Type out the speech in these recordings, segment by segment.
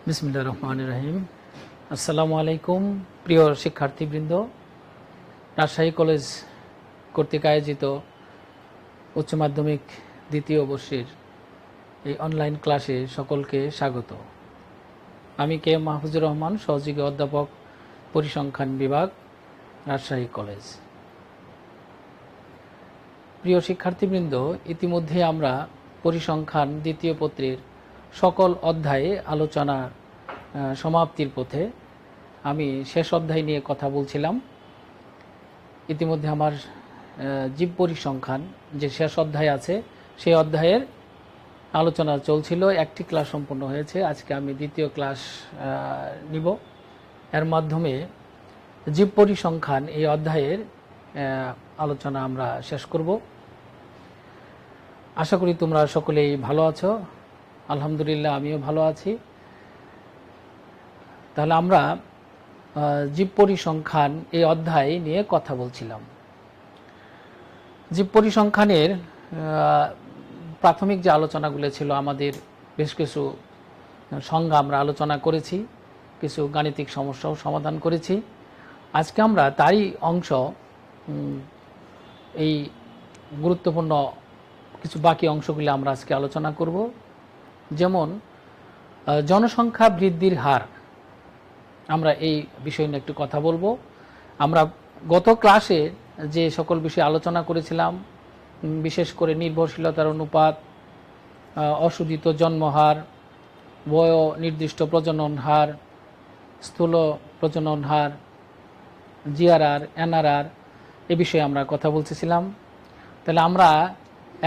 বিসমিল্লাহির রহমানির রহিম। আসসালামু আলাইকুম প্রিয় শিক্ষার্থীবৃন্দ। রাজশাহী কলেজ কর্তৃক আয়োজিত উচ্চ মাধ্যমিক দ্বিতীয় বর্ষের এই অনলাইন ক্লাসে সকলকে স্বাগত। আমি কে মাহফুজুর রহমান, সহযোগী অধ্যাপক, পরিসংখ্যান বিভাগ, রাজশাহী কলেজ। প্রিয় শিক্ষার্থীবৃন্দ, ইতিমধ্যে আমরা পরিসংখ্যান দ্বিতীয় পত্রের সকল অধ্যায়ে আলোচনা সমাপ্তির পথে। আমি শেষ অধ্যায় নিয়ে কথা বলছিলাম। ইতিমধ্যে আমার জীব পরিসংখ্যান যে শেষ অধ্যায় আছে সেই অধ্যায়ের আলোচনা চলছিল। একটি ক্লাস সম্পন্ন হয়েছে, আজকে আমি দ্বিতীয় ক্লাস নিব। এর মাধ্যমে জীব পরিসংখ্যান এই অধ্যায়ের আলোচনা আমরা শেষ করব। আশা করি তোমরা সকলেই ভালো আছো। আলহামদুলিল্লাহ, আমিও ভালো আছি। তাহলে আমরা জীব পরিসংখ্যান এই অধ্যায় নিয়ে কথা বলছিলাম। জীব পরিসংখ্যানের প্রাথমিক যে আলোচনাগুলো ছিল, আমাদের বেশ কিছু সংজ্ঞা আমরা আলোচনা করেছি, কিছু গাণিতিক সমস্যাও সমাধান করেছি। আজকে আমরা তারই অংশ, এই গুরুত্বপূর্ণ কিছু বাকি অংশগুলি আমরা আজকে আলোচনা করব। যেমন জনসংখ্যা বৃদ্ধির হার, আমরা এই বিষয় নিয়ে একটু কথা বলবো। আমরা গত ক্লাসে যে সকল বিষয় আলোচনা করেছিলাম, বিশেষ করে নির্ভরশীলতার অনুপাত, অশোধিত জন্মহার, বয় নির্দিষ্ট প্রজনন হার, স্থূল প্রজনন হার, জিআরআর, এনআরআর, এ বিষয়ে আমরা কথা বলতেছিলাম। তাহলে আমরা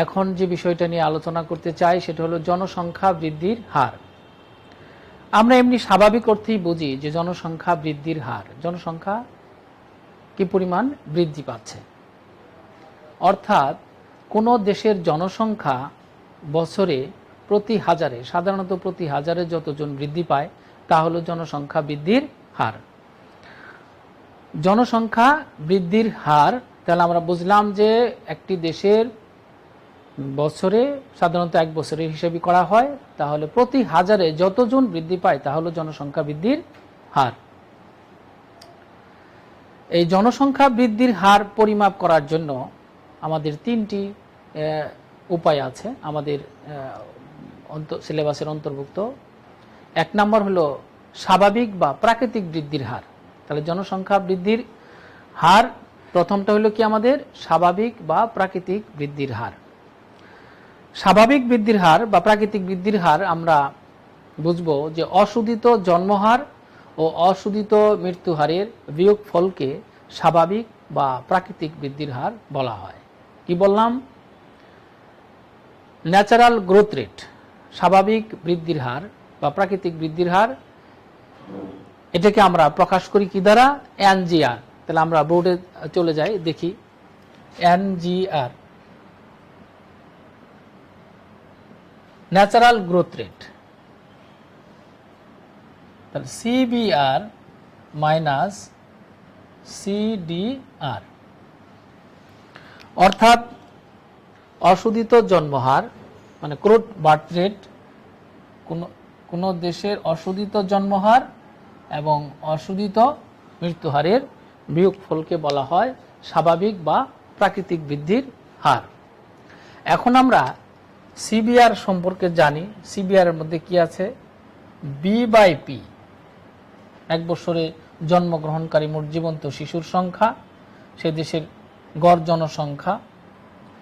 এখন যে বিষয়টা নিয়ে আলোচনা করতে চাই সেটা হলো জনসংখ্যা বৃদ্ধির হার। আমরা এমনি স্বাভাবিক অর্থেই বুঝি যে জনসংখ্যা বৃদ্ধির হার, জনসংখ্যা কি পরিমাণ বৃদ্ধি পাচ্ছে। অর্থাৎ কোনো দেশের জনসংখ্যা বছরে প্রতি হাজারে, সাধারণত প্রতি হাজারে যতজন বৃদ্ধি পায় তা হলো জনসংখ্যা বৃদ্ধির হার। জনসংখ্যা বৃদ্ধির হার, তাহলে আমরা বুঝলাম যে একটি দেশের বছরে, সাধারণত এক বছরের হিসাবে করা হয়, তাহলে প্রতি হাজারে যতজন বৃদ্ধি পায় তা হলো জনসংখ্যা বৃদ্ধির হার। এই জনসংখ্যা বৃদ্ধির হার পরিমাপ করার জন্য আমাদের তিনটি উপায় আছে আমাদের সিলেবাসের অন্তর্ভুক্ত। এক নম্বর হলো স্বাভাবিক বা প্রাকৃতিক বৃদ্ধির হার। তাহলে জনসংখ্যা বৃদ্ধির হার প্রথমটা হলো কি আমাদের স্বাভাবিক বা প্রাকৃতিক বৃদ্ধির হার। স্বাভাবিক বৃদ্ধির হার বা প্রাকৃতিক বৃদ্ধির হার আমরা বুঝবো যে অশোধিত জন্মহার ও অশোধিত মৃত্যু হারের বিয়োগফলকে স্বাভাবিক বা প্রাকৃতিক বৃদ্ধির হার বলা হয়। কি বললাম? ন্যাচারাল গ্রোথ রেট, স্বাভাবিক বৃদ্ধির হার বা প্রাকৃতিক বৃদ্ধির হার, এটাকে আমরা প্রকাশ করি কি দ্বারা? এনজিআর। তাহলে আমরা বোর্ডে চলে যাই, দেখি এনজিআর, ন্যাচারাল গ্রোথ রেট। তাহলে সিবিআর মাইনাস সিডিআর, অর্থাৎ অশোধিত জন্মহার মানে গ্রোথ বার্থ রেট, কোন দেশের অশোধিত জন্মহার এবং অশোধিত মৃত্যুহারের বিয়োগফলকে বলা হয় স্বাভাবিক বা প্রাকৃতিক বৃদ্ধির হার। এখন আমরা সিবিআর সম্পর্কে জানি। সিবিআর এর মধ্যে কি আছে? বি/পি, এক বছরে জন্মগ্রহণকারী মোট জীবন্ত শিশুর সংখ্যা, সে দেশের গড় জনসংখ্যা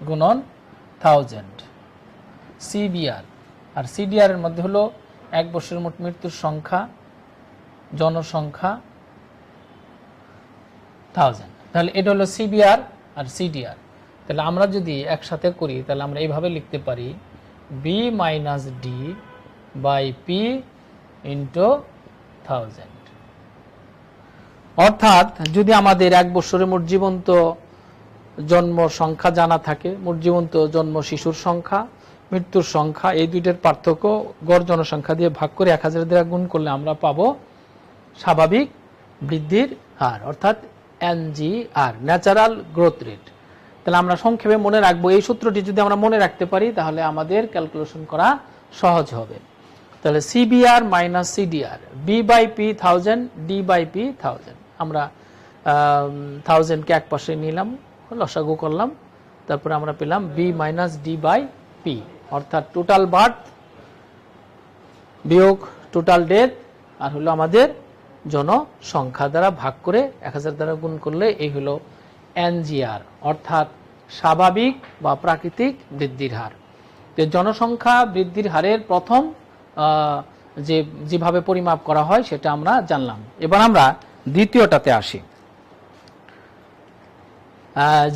গুণন 1000, সিবিআর। আর সিডিআর এর মধ্যে হলো এক বছরের মোট মৃত্যুর সংখ্যা, জনসংখ্যা 1000। তাহলে এটা হলো সিবিআর আর সিডিআর। তাহলে আমরা যদি একসাথে করি তাহলে আমরা এইভাবে লিখতে পারি B minus D by P into 1000। অর্থাৎ যদি আমাদের এক বছরে মোট জীবন্ত জন্ম সংখ্যা জানা থাকে, মোট জীবন্ত জন্ম শিশুর সংখ্যা, মৃত্যুর সংখ্যা, এই দুইটার পার্থক্য গড় জনসংখ্যা দিয়ে ভাগ করে 1000 দ্বারা গুণ করলে আমরা পাবো স্বাভাবিক বৃদ্ধির হার, অর্থাৎ এনজিআর, ন্যাচারাল গ্রোথ রেট। তাহলে আমরা সংক্ষেপে মনে রাখবো, এই সূত্রটি যদি আমরা মনে রাখতে পারি তাহলে আমাদের ক্যালকুলেশন করা সহজ হবে। তাহলে CBR minus CDR, B by P 1000, D by P 1000। আমরা 1000কে এক পাশে নিলাম, লসাগু করলাম, তারপরে আমরা পেলাম B minus D by P, অর্থাৎ টোটাল বার্থ বিয়োগ টোটাল ডেথ আর হলো আমাদের জনসংখ্যা দ্বারা ভাগ করে 1000 দ্বারা গুণ করলে এই হলো এনজিআর, অর্থাৎ স্বাভাবিক বা প্রাকৃতিক বৃদ্ধির হার। জনসংখ্যা বৃদ্ধির হারের প্রথম যেভাবে পরিমাপ করা হয় সেটা আমরা জানলাম। এবার আমরা দ্বিতীয়টাতে আসি,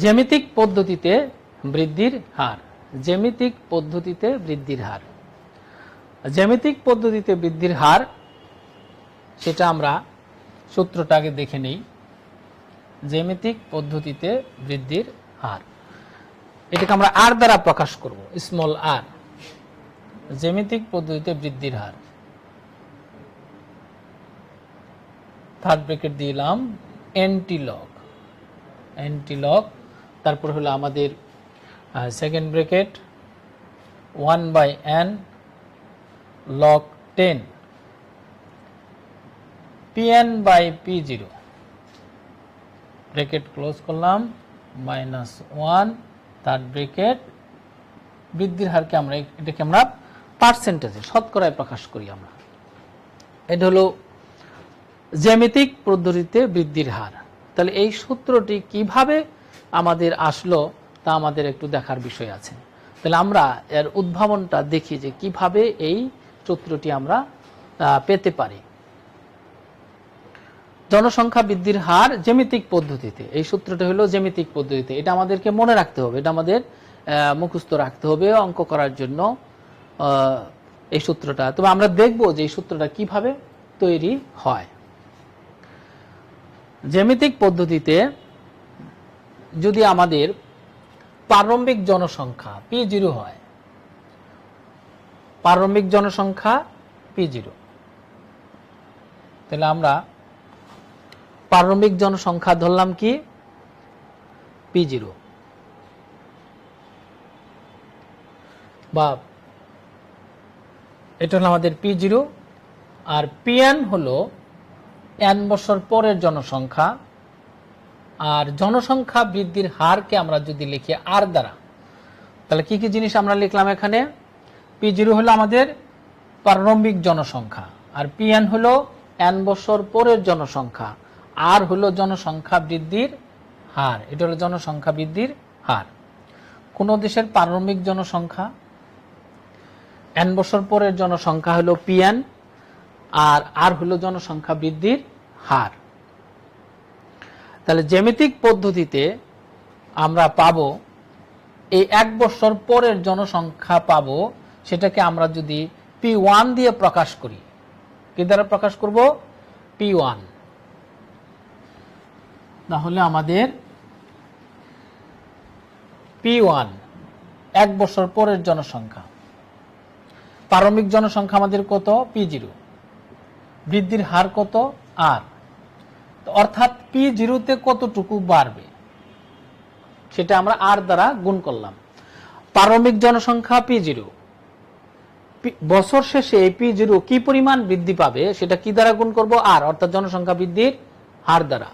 জ্যামিতিক পদ্ধতিতে বৃদ্ধির হার। জ্যামিতিক পদ্ধতিতে বৃদ্ধির হার, জ্যামিতিক পদ্ধতিতে বৃদ্ধির হার সেটা আমরা সূত্রটাকে দেখে নেই। জ্যামিতিক পদ্ধতিতে বৃদ্ধির হার, এটাকে আমরা আর দ্বারা প্রকাশ করব, স্মল আর। জ্যামিতিক পদ্ধতিতে বৃদ্ধির হার, থার্ড ব্র্যাকেট দিলাম এন্টিলগ, এন্টিলগ, তারপর হলো আমাদের second bracket 1/n log 10 pn by p0, bracket close করলাম, -1 থার্ড ব্র্যাকেট। বৃদ্ধির হারকে আমরা এটাকে আমরা পার্সেন্টেজে, শতকরায় প্রকাশ করি আমরা। এটা হলো জ্যামিতিক পদ্ধতিতে বৃদ্ধির হার। তাহলে এই সূত্রটি কিভাবে আমাদের আসলো তা আমাদের একটু দেখার বিষয় আছে। তাহলে আমরা এর উদ্ভাবনটা দেখি যে কিভাবে এই সূত্রটি আমরা পেতে পারি। জনসংখ্যা বৃদ্ধির হার জ্যামিতিক পদ্ধতিতে, এই সূত্রটি হলো জ্যামিতিক পদ্ধতিতে। এটা আমাদেরকে মনে রাখতে হবে, এটা আমাদের মুখস্থ রাখতে হবে অঙ্ক করার জন্য এই সূত্রটা। তবে আমরা দেখব যে এই সূত্রটা কিভাবে তৈরি হয়। জ্যামিতিক পদ্ধতিতে যদি আমাদের প্রারম্ভিক জনসংখ্যা P0 হয়, প্রারম্ভিক জনসংখ্যা P0, তাহলে আমরা প্রারম্ভিক জনসংখ্যা ধরলাম কি P0, বা এটা হলো আমাদের P0, আর Pn হলো n বছর পরের জনসংখ্যা। আর জনসংখ্যা বৃদ্ধির হারকে আমরা যদি লিখি আর দ্বারা, তাহলে কি কি জিনিস আমরা লিখলাম এখানে? P0 হলো আমাদের প্রারম্ভিক জনসংখ্যা, আর Pn হলো n বছর পরের জনসংখ্যা, আর হলো জনসংখ্যা বৃদ্ধির হার। এটা হলো জনসংখ্যা বৃদ্ধির হার। কোন দেশের প্রারম্ভিক জনসংখ্যা, n বছর পরের জনসংখ্যা হলো Pn, আর হলো জনসংখ্যা বৃদ্ধির হার। তাহলে জ্যামিতিক পদ্ধতিতে আমরা পাবো এই 1 বছর পরের জনসংখ্যা পাবো, সেটাকে আমরা যদি P1 দিয়ে প্রকাশ করি, কি দ্বারা প্রকাশ করব? P1, তাহলে আমাদের P1 1 বছর পরের জনসংখ্যা, প্রারম্ভিক জনসংখ্যা আমাদের কত? P0, বৃদ্ধির হার কত? আর। অর্থাৎ P0 তে কতটুকু বাড়বে সেটা আমরা আর দ্বারা গুণ করলাম। প্রারম্ভিক জনসংখ্যা P0, বছর শেষে এই P0 কি পরিমাণ বৃদ্ধি পাবে সেটা কি দ্বারা গুণ করব? আর, অর্থাৎ জনসংখ্যা বৃদ্ধির হার দ্বারা।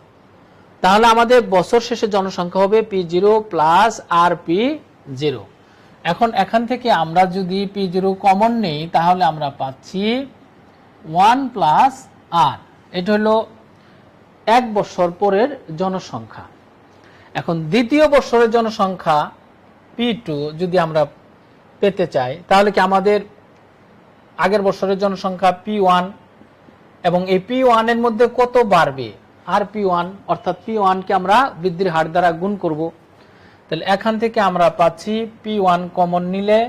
তাহলে আমাদের বছর শেষে জনসংখ্যা হবে P0 প্লাস আর P0। এখন এখান থেকে আমরা যদি P0 কমন নেই তাহলে আমরা পাচ্ছি 1 প্লাস আর। এটা হলো 1 বছর পরের জনসংখ্যা। এখন দ্বিতীয় বছরের জনসংখ্যা P2 যদি আমরা পেতে চাই, তাহলে কি আমাদের আগের বছরের জনসংখ্যা P1 এবং এই P1 এর মধ্যে কত বাড়বে? আর P1, অর্থাৎ P1 কে আমরা বৃদ্ধির হার দ্বারা গুণ করব। তাহলে এখান থেকে আমরা পাচ্ছি P1 কমন নিলে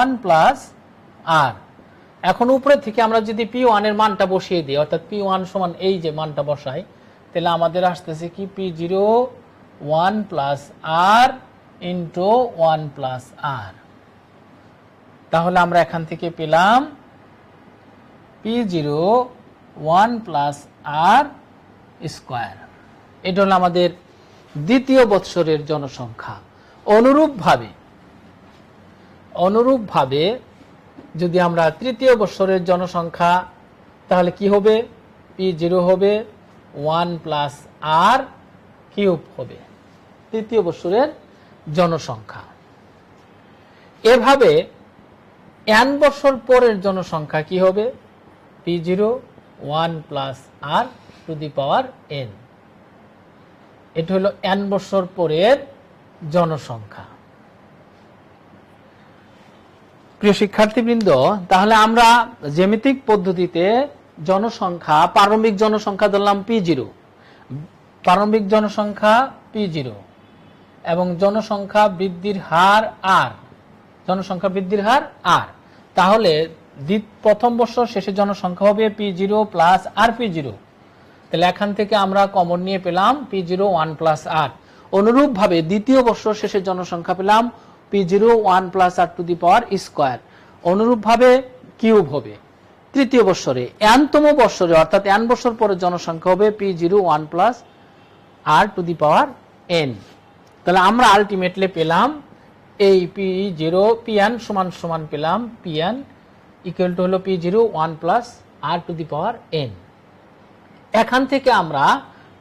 1 প্লাস আর। এখন উপরে থেকে আমরা যদি P1 এর মানটা বসিয়ে দিই, অর্থাৎ P1 সমান এই যে মানটা বসাই, তাহলে আমাদের আসতেছে কি P0 1 প্লাস আর ইন্টু 1 প্লাস আর। তাহলে আমরা এখান থেকে পেলাম P0 1 প্লাস আর স্কোয়ার। এটা হলো আমাদের দ্বিতীয় বৎসরের জনসংখ্যা। অনুরূপভাবে যদি আমরা তৃতীয় বৎসরের জনসংখ্যা, তাহলে কি হবে? P0 হবে 1 প্লাস আর কিউব হবে তৃতীয় বৎসরের জনসংখ্যা। এভাবে n বছর পরের জনসংখ্যা কি হবে? P0 1 plus R to the power n। এটা হলো n বছর পরের জনসংখ্যা। প্রিয় শিক্ষার্থীবৃন্দ, তাহলে আমরা জ্যামিতিক পদ্ধতিতে জনসংখ্যা, প্রারম্ভিক জনসংখ্যা ধরলাম P0, প্রারম্ভিক জনসংখ্যা P0 এবং জনসংখ্যা বৃদ্ধির হার R, জনসংখ্যা বৃদ্ধির হার R। তাহলে প্রথম বছর শেষে জনসংখ্যা হবে P0 প্লাস আর P0। তাহলে এখান থেকে আমরা কমন নিয়ে পেলাম P0 1 প্লাস আর। অনুরূপভাবে দ্বিতীয় বছর শেষে জনসংখ্যা পেলাম P0 1 plus R to the power square. অনুরূপভাবে কিউব হবে। তৃতীয় বছরে n-তম বছরে অর্থাৎ n বছর পরে জনসংখ্যা হবে P0 1 plus R to the power n। তাহলে আমরা আলটিমেটলি পেলাম এই P0 Pn সমান সমান পেলাম Pn ইকুয়াল টু হলো P0 1 plus R to the power n। এখান থেকে আমরা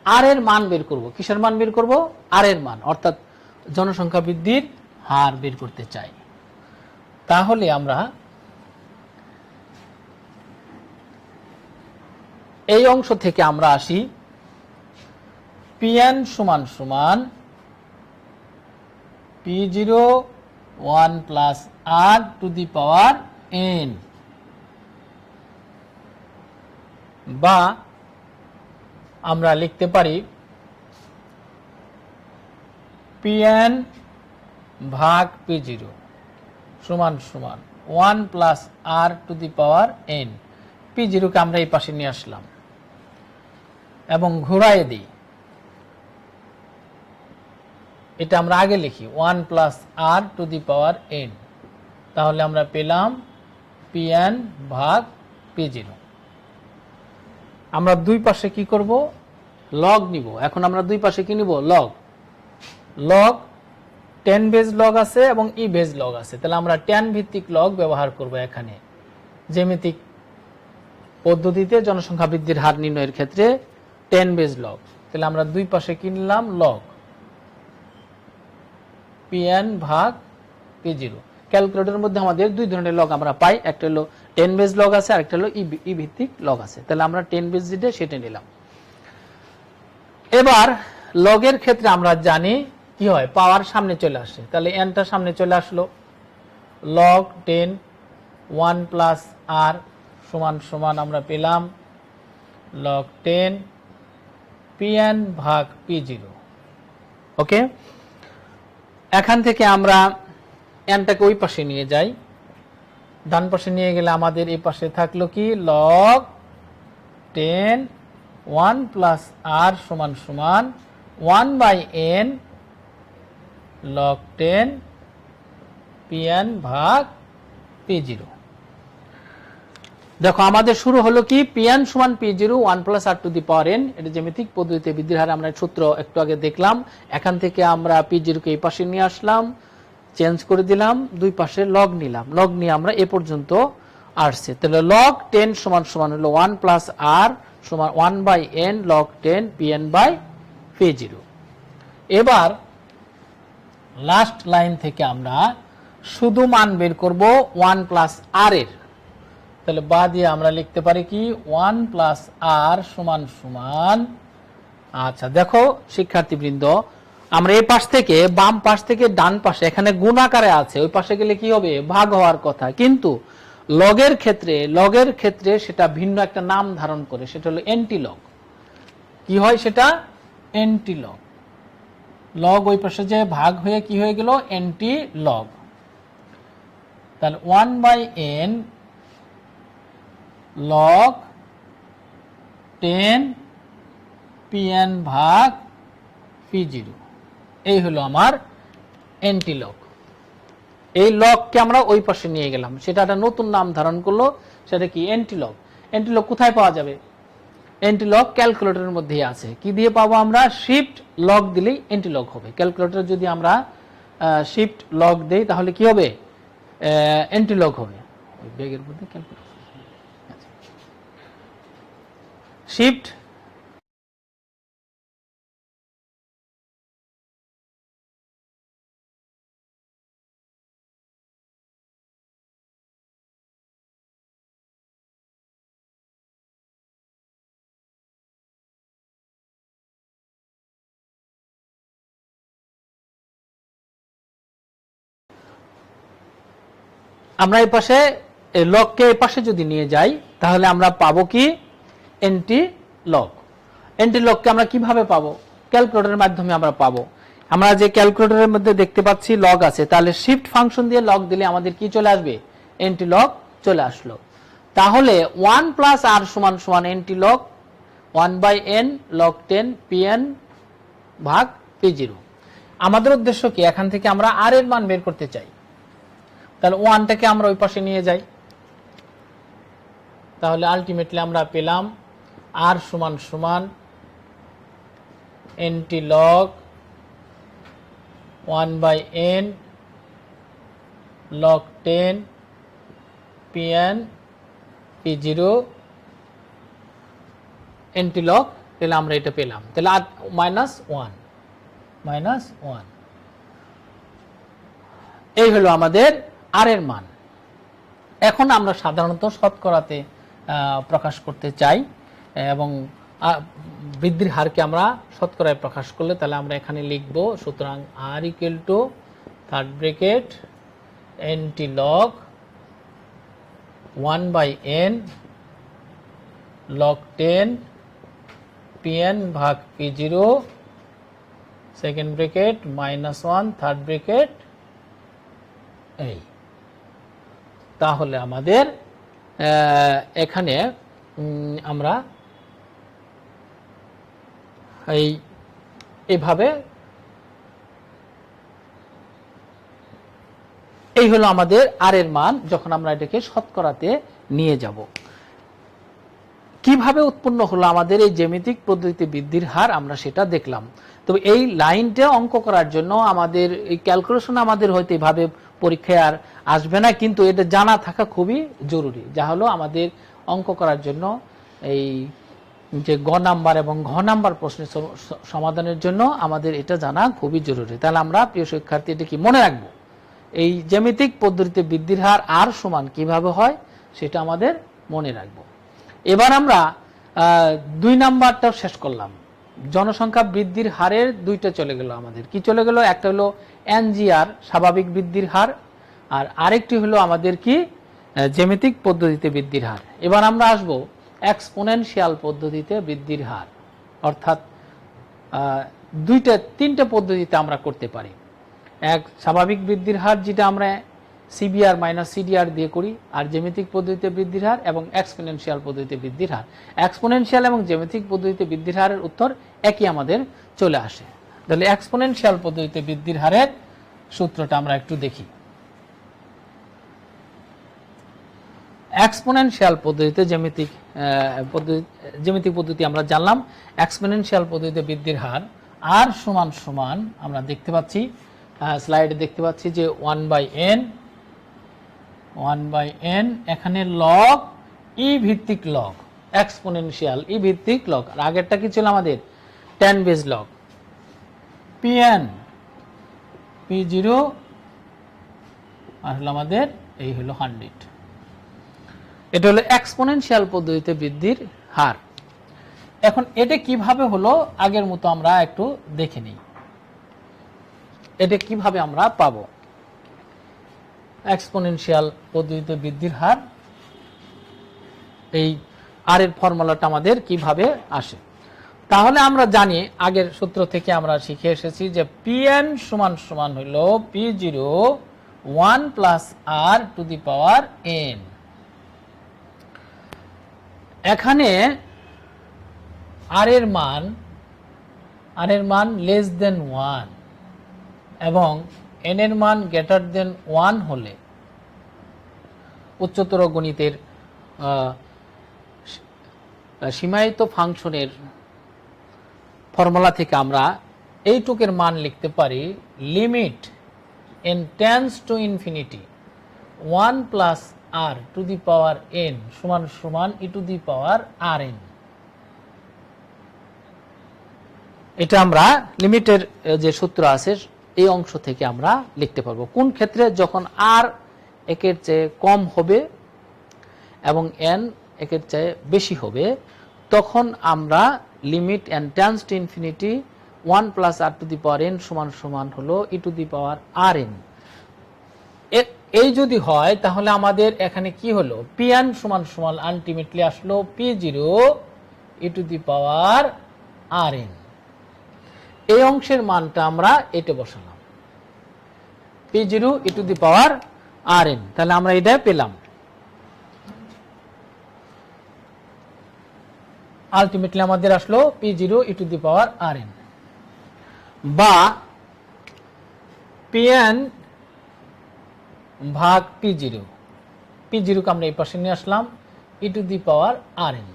আর এর মান বের করব। কিসের মান বের করব? আর এর মান, অর্থাৎ জনসংখ্যা বৃদ্ধির হার বের করতে চাই। তাহলে আমরা এই অংশ থেকে আমরা আসি Pn সমান সমান P0 1 plus R to the power n, বা আমরা লিখতে পারি Pn ভাগ P0 সমান সমান 1 plus R to the power n। P0 কে আমরা এই পাশে নিয়ে আসলাম এবং ঘোরায় দিই। এটা আমরা আগে লিখি 1 plus R to the power n। তাহলে আমরা পেলাম Pn ভাগ P0। আমরা দুই পাশে কি করব? লগ নিব। এখন আমরা দুই পাশে কি নিব? লগ। লগ 10 বেজ লগ আছে এবং ই বেজ লগ আছে। তাহলে আমরা 10 ভিত্তিক লগ ব্যবহার করব এখানে জ্যামিতিক পদ্ধতিতে জনসংখ্যা বৃদ্ধির হার নির্ণয়ের ক্ষেত্রে 10 বেজ লগ। তাহলে আমরা দুই পাশে কি নিলাম? লগ Pn ভাগ P0। ক্যালকুলেটরের মধ্যে আমাদের দুই ধরনের লগ আমরা পাই, একটা হলো 10 বেজ লগ আছে আর একটা হলো ই ভিত্তিক লগ আছে। তাহলে আমরা 10 বেজ যেটা সেটা নিলাম। এবার লগের ক্ষেত্রে আমরা জানি কি হয়, পাওয়ার সামনে চলে আসে। তাহলে nটা সামনে চলে আসলো, লগ 10 1 প্লাস আর সমান সমান আমরা পেলাম লগ 10 Pn ভাগ P0। ওকে, এখান থেকে আমরা nটাকে ওই পাশে নিয়ে যাই। ডান পাশে নিয়ে গেলে আমাদের এই পাশে থাকলো কি? লগ 10 1 প্লাস আর সমান সমান 1 বাই n লগ 10 Pn ভাগ P0। দেখো আমাদের শুরু হলো কি? Pn সমান P0 1 plus R to the power n। এটা জ্যামিতিক পদ্ধতিতে বৃদ্ধির হারে আমরা সূত্র একটু আগে দেখলাম। এখান থেকে আমরা P0 কে এই পাশে নিয়ে আসলাম, চেঞ্জ করে দিলাম, দুই পাশে লগ নিলাম। লগ নিয়ে আমরা এ পর্যন্ত আসছে। তাহলে লগ 10 সমান সমান হলো 1 প্লাস আর সমান 1 by n log 10 Pn by P0। এবার লাস্ট লাইন থেকে আমরা শুধু মান বের করব 1 প্লাস আর এর। তাহলে বা দিয়ে আমরা লিখতে পারি কি? 1 প্লাস আর সমান সমান, আচ্ছা দেখো শিক্ষার্থীবৃন্দ, আমরা এই পাশ থেকে বাম পাশ থেকে ডান পাশে এখানে গুণ আকারে আছে, ওই পাশে গেলে কি হবে? ভাগ হওয়ার কথা। কিন্তু লগের ক্ষেত্রে সেটা ভিন্ন একটা নাম ধারণ করে, সেটা হলো এন্টি লগ। কি হয় সেটা? Anti log. লগ ওই পাশে যে ভাগ হয়ে কি হয়ে গেল? Anti log. তাহলে 1 বাই n লগ 10 Pn ভাগ P0, এই হলো আমার এন্টি লগ। এই লগকে আমরা ওই পাশে নিয়ে গেলাম, সেটা একটা নতুন নাম ধারণ করলো, সেটা কি? Anti log. এন্টি লগ কোথায় পাওয়া যাবে? এন্টি লগ ক্যালকুলেটরের মধ্যেই আছে। কি দিয়ে পাবো আমরা? শিফট লগ দিলেই এন্টি লগ হবে। ক্যালকুলেটরে যদি আমরা শিফট লগ দেই তাহলে কি হবে? এন্টি লগ হবে। ব্যাগের মধ্যে ক্যালকুলেটর। শিফট আমরা এই পাশে লগকে এই পাশে যদি নিয়ে যাই তাহলে আমরা পাবো কি এন্টি লগ। এন্টি লগকে আমরা কিভাবে পাবো? ক্যালকুলেটরের মাধ্যমে আমরা পাবো। আমরা যে ক্যালকুলেটরের মধ্যে দেখতে পাচ্ছি লগ আছে, তাহলে শিফট ফাংশন দিয়ে লগ দিলে আমাদের কি চলে আসবে? এন্টি লগ চলে আসলো। তাহলে 1 প্লাস আর সমান সমান anti log 1/n log 10 pn ভাগ p0। আমাদের উদ্দেশ্য কি? এখান থেকে আমরা আর এর মান বের করতে চাই। তাহলে 1টাকে আমরা ওই পাশে নিয়ে যাই, তাহলে আলটিমেটলি আমরা পেলাম আর সমান সমান anti log 1/n log 10 pn p0 anti log, তাহলে আমরা এটা পেলাম। তাহলে -1 এই হলো আমাদের আর এর মান। এখন আমরা সাধারণত শতকরাতে প্রকাশ করতে চাই এবং বৃদ্ধির হারকে আমরা শতকরায় প্রকাশ করলে তাহলে আমরা এখানে লিখব, সুতরাং r = third bracket anti log 1/n log 10 pn ভাগ p0 second bracket -1 third bracket এই। তাহলে আমাদের এখানে আমরা এইভাবে এই হলো আমাদের আর এর মান যখন আমরা এটাকে শতকরাতে নিয়ে যাব। কিভাবে উৎপন্ন হলো আমাদের এই জ্যামিতিক পদ্ধতিতে বৃদ্ধির হার আমরা সেটা দেখলাম। তবে এই লাইনটা অঙ্ক করার জন্য আমাদের এই ক্যালকুলেশন আমাদের হয়তো এভাবে পরীক্ষায় আর আসবে না, কিন্তু এটা জানা থাকা খুবই জরুরি। যা হলো আমাদের অঙ্ক করার জন্য এই যে গ নাম্বার এবং ঘ নাম্বার প্রশ্নের সমাধানের জন্য আমাদের এটা জানা খুবই জরুরি। তাহলে আমরা প্রিয় শিক্ষার্থী এটা কি মনে রাখবো, এই জ্যামিতিক পদ্ধতিতে বৃদ্ধির হার আর সমান কিভাবে হয় সেটা আমাদের মনে রাখবো। এবার আমরা 2 নাম্বারটাও শেষ করলাম। জনসংখ্যা বৃদ্ধির হারের দুইটা চলে গেল আমাদের। কি চলে গেল? একটা হলো এনজিআর স্বাভাবিক বৃদ্ধির হার, আর আরেকটি হলো আমাদের কি জ্যামিতিক পদ্ধতিতে বৃদ্ধির হার। এবার আমরা আসব এক্সপোনেনশিয়াল পদ্ধতিতে বৃদ্ধির হার, অর্থাৎ তিনটা পদ্ধতিতে আমরা করতে পারি। এক স্বাভাবিক বৃদ্ধির হার যেটা আমরা সিবিআর মাইনাস সিডিআর দিয়ে করি, আর জ্যামিতিক পদ্ধতিতে বৃদ্ধির হার এবং এক্সপোনেনশিয়াল পদ্ধতিতে বৃদ্ধির হার। এক্সপোনেনশিয়াল এবং জ্যামিতিক পদ্ধতিতে বৃদ্ধির হারের উত্তর একই আমাদের চলে আসে। তাহলে এক্সপোনেনশিয়াল পদ্ধতিতে বৃদ্ধির হারের সূত্রটা আমরা একটু দেখি। এক্সপোনেনশিয়াল পদ্ধতিতে জ্যামিতিক পদ্ধতি আমরা জানলাম। এক্সপোনেনশিয়াল পদ্ধতিতে বৃদ্ধির হার আর সমান সমান আমরা দেখতে পাচ্ছি, স্লাইডে দেখতে পাচ্ছি যে 1/n এখানে লগ ই ভিত্তিক লগ, এক্সপোনেনশিয়াল ই ভিত্তিক লগ। আর আগেরটা কি ছিল আমাদের 10 বেস লগ pn p0 আর হলো আমাদের এই হলো 100। এটা হলো এক্সপোনেনশিয়াল পদ্ধতিতে বৃদ্ধির হার। এখন এটা কিভাবে হলো আগের মতো আমরা একটু দেখে নিই, এটা কিভাবে আমরা পাবো এক্সপোনেনশিয়াল পদ্ধতিতে বৃদ্ধির হার। এই আর এর ফর্মুলাটা আমাদের কিভাবে আসে, তাহলে আমরা জানি আগের সূত্র থেকে আমরা শিখে এসেছি যে pn সমান সমান হলো p0 1 plus r two the power n। এখানে আর এর মান লেস দেন 1 এবং n এর মান গ্রেটার দেন 1 হলে উচ্চতর গণিতের সীমায়িত ফাংশনের ফর্মুলা থেকে আমরা এইটুকের মান লিখতে পারি limit n tends to infinity 1 plus R to the power N সমান সমান ই to the power R N. এটা আমরা লিমিটের যে সূত্র আছে এই অংশ থেকে আমরা লিখতে পারবো। কোন ক্ষেত্রে? যখন আর একের চেয়ে কম হবে এবং এন একের চেয়ে বেশি হবে, তখন আমরা limit N tends to infinity 1 plus R to the power N সমান সমান হলো ই to the power R N. এই যদি হয় তাহলে আমাদের এখানে কি হলো? পি এন সমান সমান আলটিমেটলি আসলো P zero E to the power R N. এই অংশের মানটা আমরা এটা বসালাম, P zero E to the power R N. তাহলে আমরা এটা পেলাম। আলটিমেটলি আমাদের আসলো P zero E to the power R N, বা পি এন ভাগ পি জিরো। পি জিরোকে আমরা এই পাশে নিয়ে আসলাম, ই to the power R N.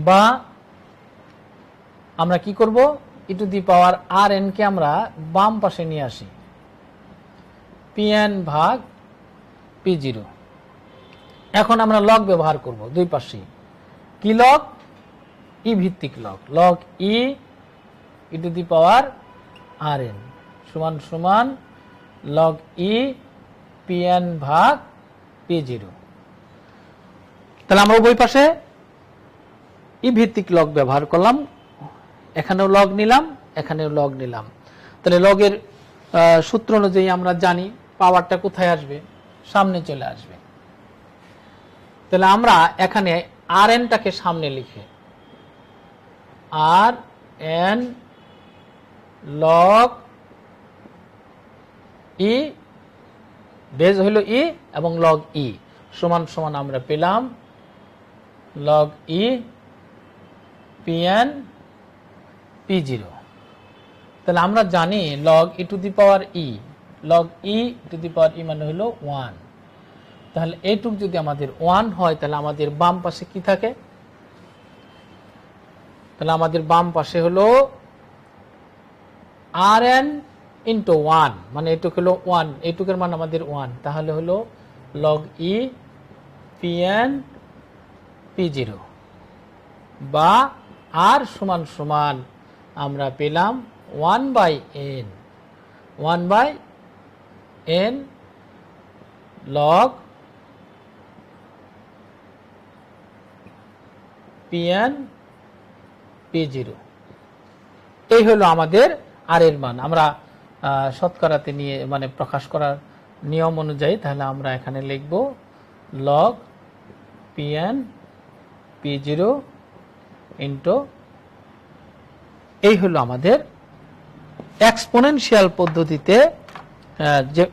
বা আমরা কি করব? ই to the power R N K আমরা বাম পাশে নিয়ে আসি, পি এন ভাগ পি জিরো। এখন আমরা লগ ব্যবহার করব দুই পাশে। কি লগ? ই ভিত্তিক log. Log e e to the power R n সমান সমান লগ ই পি এন ভাগ পি জিরো। তাহলে আমরা উভয় পাশে ই ভিত্তিক লগ ব্যবহার করলাম, এখানেও লগ নিলাম, এখানেও লগ নিলাম। তাহলে লগের সূত্র অনুযায়ী আমরা জানি পাওয়ারটা কোথায় আসবে? সামনে চলে আসবে। তাহলে আমরা এখানে আর এনটাকে সামনে লিখে আর এন লগ ই, বেজ হইল ই এবং লগ ই সমান সমান আমরা পেলাম log e p n p zero. তাহলে আমরা জানি log e to the power e, log e to the power e মানে হলো 1। তাহলে এইটুক যদি আমাদের 1 হয় তাহলে আমাদের বাম পাশে কি থাকে? তাহলে আমাদের বাম পাশে হলো আর এন ইন্টু 1, মানে এটুক হলো 1, এইটুকের মান আমাদের 1। তাহলে হলো log e p n p zero, বা আর সমান সমান আমরা পেলাম 1 by n, 1 by n log p n p zero. এই হলো আমাদের আর এর মান। আমরা শতকরাতে নিয়ে মানে প্রকাশ করার নিয়ম অনুযায়ী তাহলে আমরা এখানে লিখব log p n p zero into, এই হলো আমাদের এক্সপোনেনশিয়াল পদ্ধতিতে যে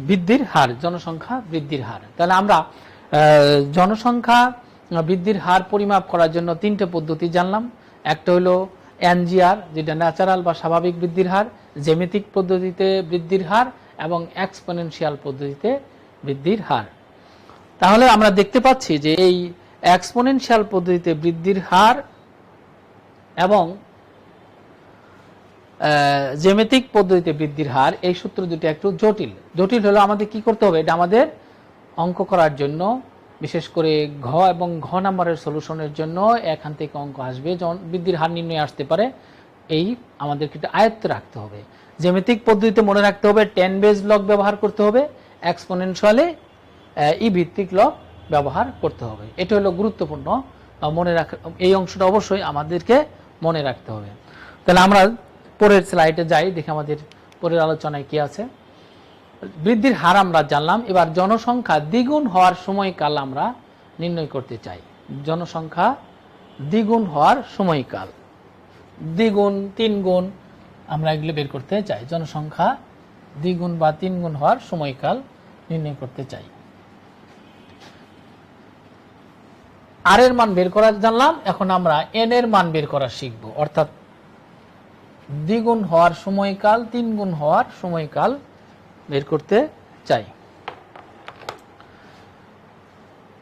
বৃদ্ধির হার, জনসংখ্যা বৃদ্ধির হার। তাহলে আমরা জনসংখ্যা বৃদ্ধির হার পরিমাপ করার জন্য তিনটে পদ্ধতি জানলাম। একটা হলো এনজিআর, যেটা ন্যাচারাল বা স্বাভাবিক বৃদ্ধির হার, জ্যামিতিক পদ্ধতিতে বৃদ্ধির হার এবং এক্সপোনেনশিয়াল পদ্ধতিতে বৃদ্ধির হার। তাহলে আমরা দেখতে পাচ্ছি যে এই এক্সপোনেনশিয়াল পদ্ধতিতে বৃদ্ধির হার এবং জ্যামিতিক পদ্ধতিতে বৃদ্ধির হার, এই সূত্র দুটি একটু জটিল। জটিল হলো আমাদের কি করতে হবে? এটা আমাদের অঙ্ক করার জন্য, বিশেষ করে ঘ এবং ঘ নাম্বারের সলিউশনের জন্য এখান থেকে অঙ্ক আসবে, যেমন বৃদ্ধির হার নির্ণয় আসতে পারে। এই আমাদেরকে এটা আয়ত্তে রাখতে হবে। জ্যামিতিক পদ্ধতিতে মনে রাখতে হবে 10 বেজ লগ ব্যবহার করতে হবে, এক্সপোনেনশিয়ালে ই ভিত্তিক লগ ব্যবহার করতে হবে। এটা হলো গুরুত্বপূর্ণ মনে রাখা, এই অংশটা অবশ্যই আমাদেরকে মনে রাখতে হবে। তাহলে আমরা পরের স্লাইডে যাই, দেখি আমাদের পরের আলোচনায় কি আছে। বৃদ্ধির হার আমরা জানলাম, এবার জনসংখ্যা দ্বিগুণ হওয়ার সময়কাল আমরা নির্ণয় করতে চাই। জনসংখ্যা দ্বিগুণ হওয়ার সময়কাল, দ্বিগুণ 3 গুণ আমরা এগুলো বের করতে চাই। জনসংখ্যা দ্বিগুণ বা 3 গুণ হওয়ার সময়কাল নির্ণয় করতে চাই। আর এর মান বের করা জানলাম, এখন আমরা এন এর মান বের করা শিখব, অর্থাৎ দ্বিগুণ হওয়ার সময়কাল, 3 গুণ হওয়ার সময়কাল বের করতে চাই।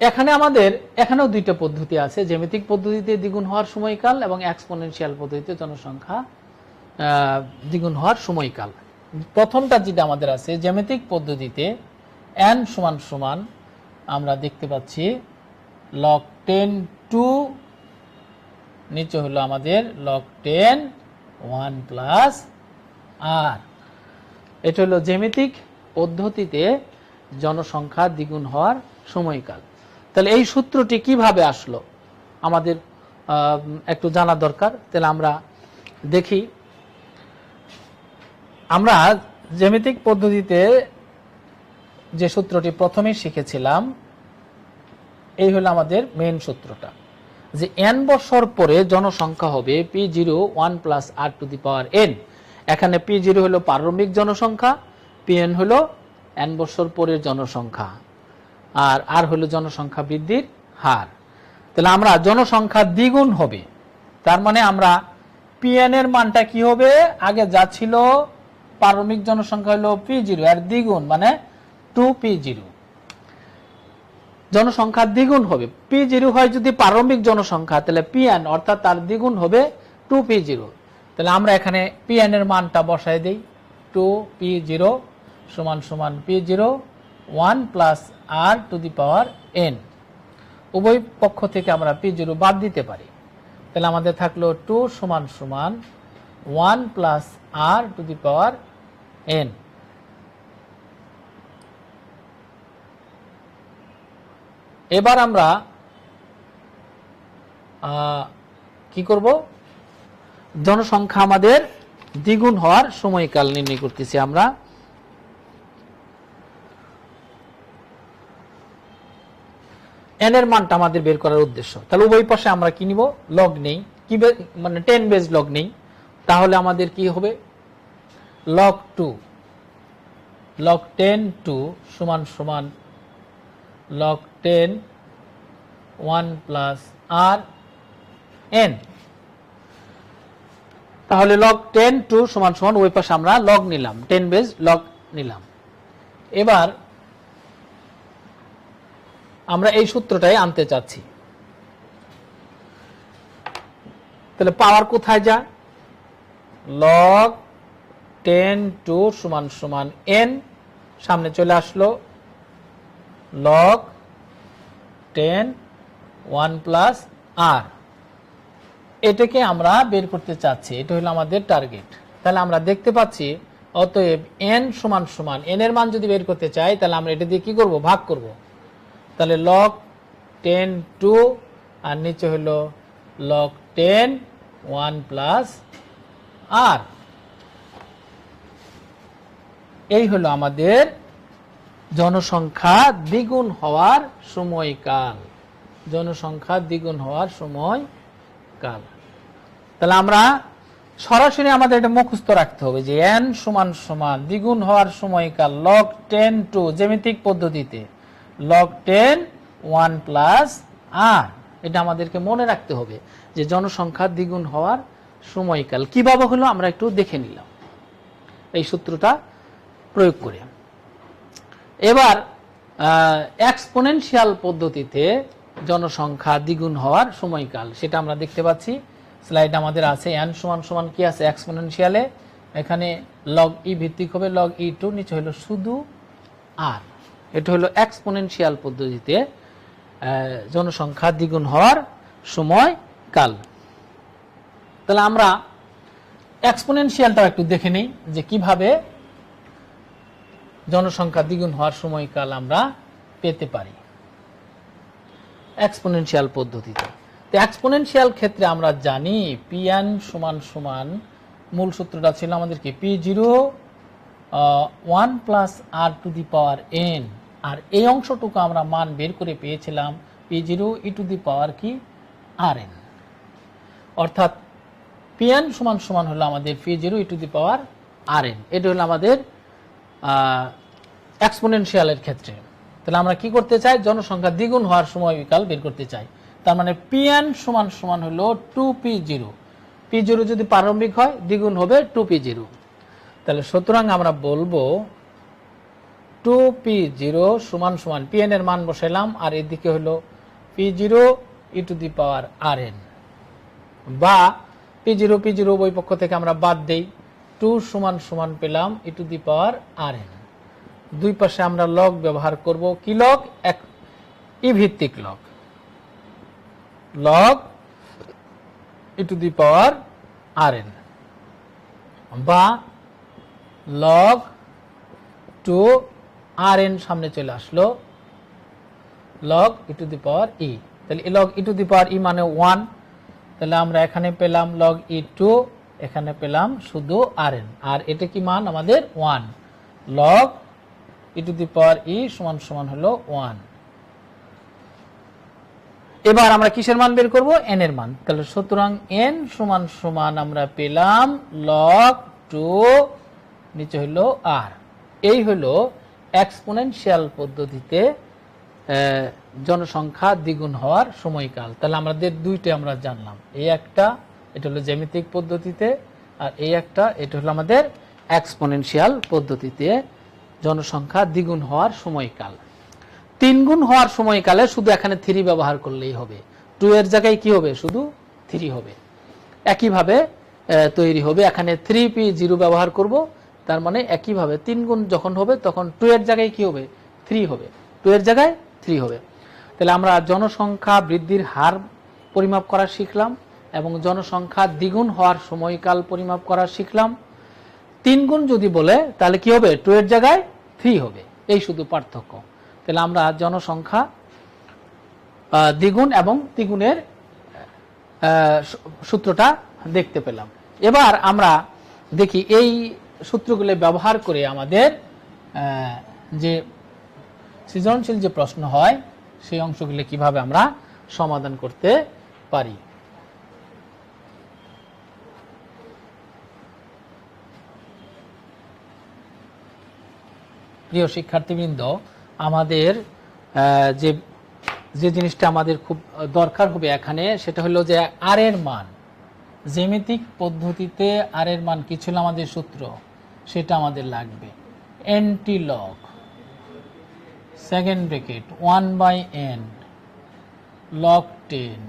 এখানে আমাদের এখানেও দুইটা পদ্ধতি আছে, জ্যামিতিক পদ্ধতিতে দ্বিগুণ হওয়ার সময়কাল এবং এক্সপোনেনশিয়াল পদ্ধতিতে জনসংখ্যা দ্বিগুণ হওয়ার সময়কাল। প্রথমটা যেটা আমাদের আছে জ্যামিতিক পদ্ধতিতে n সমান সমান আমরা দেখতে পাচ্ছি log 10 2, নিচে হলো আমাদের log 10 1 প্লাস r। এটা হলো জ্যামিতিক পদ্ধতিতে জনসংখ্যা দ্বিগুণ হওয়ার সময়কাল। তাহলে এই সূত্রটি কিভাবে আসলো আমাদের একটু জানা দরকার। তাহলে আমরা দেখি, আমরা জ্যামিতিক পদ্ধতিতে যে সূত্রটি প্রথমে শিখেছিলাম, এই হলো আমাদের মেইন সূত্রটা, যে n বছর পরে জনসংখ্যা হবে p0 1 plus r two the power n। এখানে p0 হলো প্রারম্ভিক জনসংখ্যা, pn হলো n বছর পরের জনসংখ্যা, আর r হলো জনসংখ্যা বৃদ্ধির হার। তাহলে আমরা জনসংখ্যা দ্বিগুণ হবে, তার মানে আমরা pn এর মানটা কি হবে, আগে যা ছিল প্রারম্ভিক জনসংখ্যা হলো p0 এর দ্বিগুণ, মানে 2p0, জনসংখ্যা দ্বিগুণ হবে। p0 হয় যদি প্রারম্ভিক জনসংখ্যা, তাহলে pn অর্থাৎ তার দ্বিগুণ হবে 2p0। তাহলে আমরা এখানে pn এর মানটা বসায় দেই, 2p0 সমান সমান p0 1 plus r two the power n। উভয় পক্ষ থেকে আমরা p0 বাদ দিতে পারি, তাহলে আমাদের থাকলো 2 সমান সমান 1 plus r two the power n। এবার আমরা কি করব, জনসংখ্যা আমাদের দ্বিগুণ হওয়ার সময়কাল নির্ণয় করতেছি আমরা। n এর মানটা আমাদের বের করার উদ্দেশ্য। তাহলে উভয় পাশে আমরা কি নিব, লগ নেই, কি মানে 10 বেজ লগ নেই। তাহলে আমাদের কি হবে, log 2 log 10 2 সমান সমান log 10 1 প্লাস r n। তাহলে log 10 2 সমান সমান ওই পাশে আমরা লগ নিলাম, 10 বেজ লগ নিলাম। এবার আমরা এই সূত্রটাই আনতে চাচ্ছি। তাহলে পাওয়ার কোথায় যায়, log 10 2 সমান সমান n, সামনে চলে আসলো log 10 1 প্লাস r। এটাকে আমরা বের করতে চাচ্ছি, এটা হলো আমাদের টার্গেট। তাহলে আমরা দেখতে পাচ্ছি অতএব n সমান সমান, n এর মান যদি বের করতে চাই তাহলে আমরা এটা দিয়ে কি করব, ভাগ করব। তাহলে log 10 2 আর নিচে হলো log 10 1 প্লাস r। এই হলো আমাদের জনসংখ্যা দ্বিগুণ হওয়ার সময়কাল, জনসংখ্যা দ্বিগুণ হওয়ার সময়কাল। তাহলে আমরা সরাসরি আমাদের এটা মুখস্থ রাখতে হবে যে n সমান সমান দ্বিগুণ হওয়ার সময়কাল log 10 2 জ্যামিতিক পদ্ধতিতে log 10 1 প্লাস r। এটা আমাদেরকে মনে রাখতে হবে যে জনসংখ্যা দ্বিগুণ হওয়ার সময়কাল কিভাবে হলো আমরা একটু দেখে নিলাম এই সূত্রটা প্রয়োগ করে। এবার এক্সপোনেনশিয়াল পদ্ধতিতে জনসংখ্যা দ্বিগুণ হওয়ার সময়কাল সেটা আমরা দেখতে পাচ্ছি, স্লাইড আমাদের আছে। n সমান সমান কি আছে এক্সপোনেনশিয়ালে, এখানে log e ভিত্তিক হবে log e2, নিচে হলো শুধু r। এটা হলো এক্সপোনেনশিয়াল পদ্ধতিতে জনসংখ্যা দ্বিগুণ হওয়ার সময়কাল। তাহলে আমরা এক্সপোনেনশিয়ালটা একটু দেখে নিই যে কিভাবে জনসংখ্যা দ্বিগুণ হওয়ার সময়কাল আমরা পেতে পারি এক্সপোনেনশিয়াল পদ্ধতিতে। তো এক্সপোনেনশিয়াল ক্ষেত্রে আমরা জানি pn সমান সমান মূল সূত্রটা ছিল আমাদের কি p0 1 plus r two the power n, আর এই অংশটুকু আমরা মান বের করে পেয়েছিলাম p0 e টু দি পাওয়ার কি rn, অর্থাৎ pn সমান সমান হলো আমাদের p0 e two the power rn। এটা হলো আমাদের এক্সপোনেনশিয়ালের ক্ষেত্রে। তাহলে আমরা কি করতে চাই, জনসংখ্যা দ্বিগুণ হওয়ার সময়কাল বের করতে চাই। তার মানে pn সমান সমান হলো 2p0, p0 যদি প্রারম্ভিক হয় দ্বিগুণ হবে 2p0। তাহলে সুতরাং আমরা বলবো 2p0 সমান সমান pn এর মান বসাইলাম আর এদিকে হলো p0 e two the power rn, বা p0 উভয় পক্ষ থেকে আমরা বাদ দেই, 2 সমান সমান পেলাম e two the power rn, দুই পাশে আমরা লগ ব্যবহার করব। কি লগ? এক ই ভিত্তিক log, log e to the power rn বা লগ টু rn সামনে চলে আসলো, log e to the power ই। তাহলে log e to the power e মানে 1, তাহলে আমরা এখানে পেলাম লগ ই টু, এখানে পেলাম শুধু rn, আর এটা কি মান আমাদের 1, log e to the power ই সমান সমান হলো 1। এবার আমরা কিসের মান বের করব? n এর মান। তাহলে সুতরাং n সমান সমান আমরা পেলাম লগ টু, নিচে হলো r। এই হলো এক্সপোনেনশিয়াল পদ্ধতিতে জনসংখ্যা দ্বিগুণ হওয়ার সময়কাল। তাহলে আমাদের দুইটা আমরা জানলাম, এই একটা এটা হলো জ্যামিতিক পদ্ধতিতে, আর এই একটা এটা হলো আমাদের এক্সপোনেনশিয়াল পদ্ধতিতে জনসংখ্যা দ্বিগুণ হওয়ার সময়কাল। 3 গুণ হওয়ার সময়কালে শুধু এখানে 3 ব্যবহার করলেই হবে, 2 এর জায়গায় কি হবে? শুধু 3 হবে। একইভাবে তৈরি হবে, এখানে 3p0 ব্যবহার করব, তার মানে একইভাবে 3 গুণ যখন হবে তখন 2 এর জায়গায় কি হবে? 3 হবে, 2 এর জায়গায় 3 হবে। তাহলে আমরা জনসংখ্যা বৃদ্ধির হার পরিমাপ করা শিখলাম এবং জনসংখ্যা দ্বিগুণ হওয়ার সময়কাল পরিমাপ করা শিখলাম। 3 গুণ যদি বলে তাহলে কি হবে? 2 এর জায়গায় 3 হবে, এই শুধু পার্থক্য। তাহলে আমরা জনসংখ্যা দ্বিগুণ এবং দ্বিগুণের সূত্রটা দেখতে পেলাম। এবার আমরা দেখি এই সূত্রগুলো ব্যবহার করে আমাদের যে সৃজনশীল যে প্রশ্ন হয় সেই অংশগুলো কিভাবে আমরা সমাধান করতে পারি। প্রিয় শিক্ষার্থীবৃন্দ, আমাদের যে যে জিনিসটা আমাদের খুব দরকার হবে এখানে, সেটা হলো যে আর এর মান, জ্যামিতিক পদ্ধতিতে আর এর মান কি ছিল আমাদের সূত্র, সেটা আমাদের লাগবে। Antilog second bracket 1/n log 10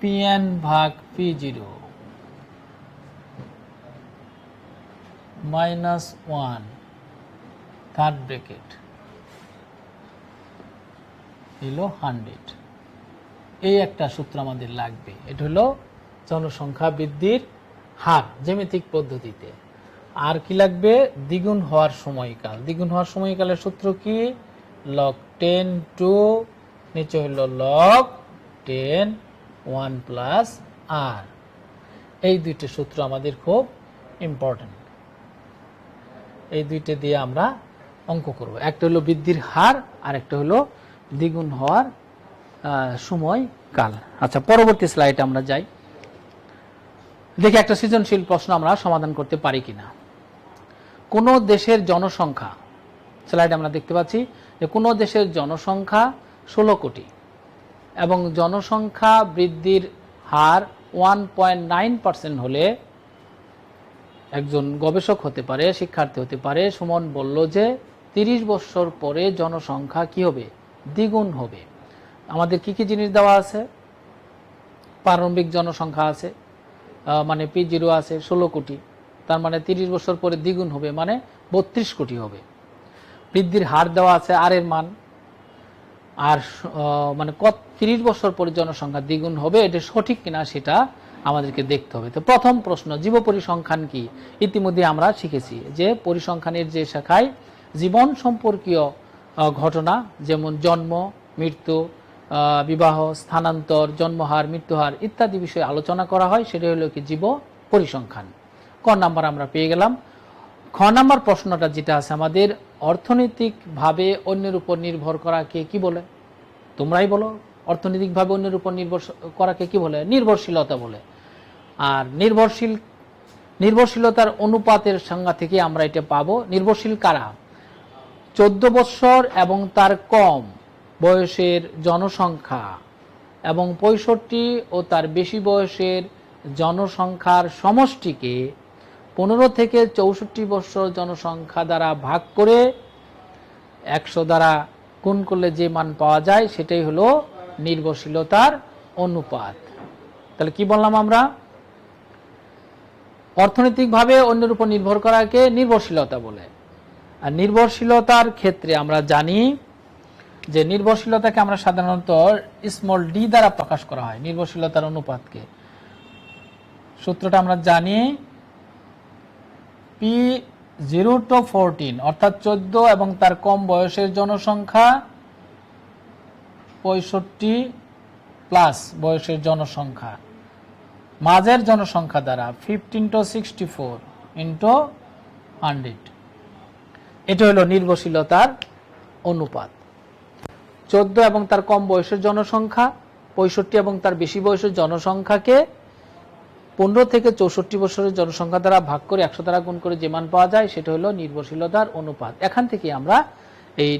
pn ভাগ p0 -1 থার্ড ব্র্যাকেট হলো 100। এই একটা সূত্র আমাদের লাগবে। এটা হলো জনসংখ্যা বৃদ্ধির হার জ্যামিতিক পদ্ধতিতে। আর কি লাগবে? দ্বিগুণ হওয়ার সময়কাল। দ্বিগুণ হওয়ার সময়কালের সূত্র কি? log 10 টু নিচে হলো log 10 1 প্লাস r। এই দুইটা সূত্র আমাদের খুব ইম্পর্টেন্ট। এই দুইটা দিয়ে আমরা অঙ্ক করব। একটা হলো বৃদ্ধির হার আর একটা হলো দ্বিগুণ হওয়ার সময়কাল। আচ্ছা, পরবর্তী স্লাইডে আমরা যাই, দেখি একটা সৃজনশীল প্রশ্ন আমরা সমাধান করতে পারি কিনা। কোন দেশের জনসংখ্যা, স্লাইডে আমরা দেখতে পাচ্ছি যে কোন দেশের জনসংখ্যা 16 কোটি এবং জনসংখ্যা বৃদ্ধির হার 1.9% হলে একজন গবেষক হতে পারে, শিক্ষার্থী হতে পারে, সুমন বলল যে 30 বছর পরে জনসংখ্যা কি হবে? দ্বিগুণ হবে। আমাদের কি কি জিনিস দেওয়া আছে? প্রারম্ভিক জনসংখ্যা আছে, মানে p0 আছে 16 কোটি, তার মানে 30 বছর পরে দ্বিগুণ হবে, মানে 32 কোটি হবে। বৃদ্ধির হার দেওয়া আছে আর এর মান, আর মানে 30 বছর পরে জনসংখ্যা দ্বিগুণ হবে, এটা সঠিক কিনা সেটা আমাদেরকে দেখতে হবে। তো প্রথম প্রশ্ন, জীব পরিসংখ্যান কি? ইতিমধ্যে আমরা শিখেছি যে পরিসংখ্যানের যে শাখায় জীবন সম্পর্কীয় ঘটনা যেমন জন্ম, মৃত্যু, বিবাহ, স্থানান্তর, জন্মহার, মৃত্যুহার ইত্যাদি বিষয়ে আলোচনা করা হয়, সেটা হলো কি জীব পরিসংখ্যান। ক নাম্বার আমরা পেয়ে গেলাম। খ নাম্বার প্রশ্নটা যেটা আছে আমাদের, অর্থনৈতিকভাবে অন্যের উপর নির্ভর করাকে কি বলে? তোমরাই বলো, অর্থনৈতিকভাবে অন্যের উপর নির্ভর করাকে কি বলে? নির্ভরশীলতা বলে। আর নির্ভরশীলতার অনুপাতের সংজ্ঞা থেকে আমরা এটা পাবো। নির্ভরশীল কারা? 14 বছর এবং তার কম বয়সের জনসংখ্যা এবং 65 ও তার বেশি বয়সের জনসংখ্যার সমষ্টিকে 15 থেকে 64 বছর জনসংখ্যা দ্বারা ভাগ করে 100 দ্বারা গুণ করলে যে মান পাওয়া যায় সেটাই হলো নির্ভরশীলতার অনুপাত। তাহলে কি বললাম আমরা? অর্থনৈতিকভাবে অন্যের উপর নির্ভর করাকে নির্ভরশীলতা বলে, আর নির্ভরশীলতার ক্ষেত্রে আমরা জানি যে নির্ভরশীলতাকে আমরা সাধারণত স্মল ডি দ্বারা প্রকাশ করা হয়। নির্ভরশীলতার অনুপাতকে সূত্রটা আমরা জানি P0-14 অর্থাৎ 14 এবং তার কম বয়সের জনসংখ্যা 65 প্লাস বয়সের জনসংখ্যা মাঝের জনসংখ্যা দ্বারা 15/64 × 100। এটা হলো নির্ভরশীলতার অনুপাত। 14 এবং তার কম বয়সের জনসংখ্যা 65 এবং তার বেশি বয়সের জনসংখ্যাকে 15 থেকে 64 বছরের জনসংখ্যা দ্বারা ভাগ করে 100 দ্বারা গুণ করে যে মান পাওয়া যায় সেটা হলো নির্ভরশীলতার অনুপাত। এখান থেকে আমরা এই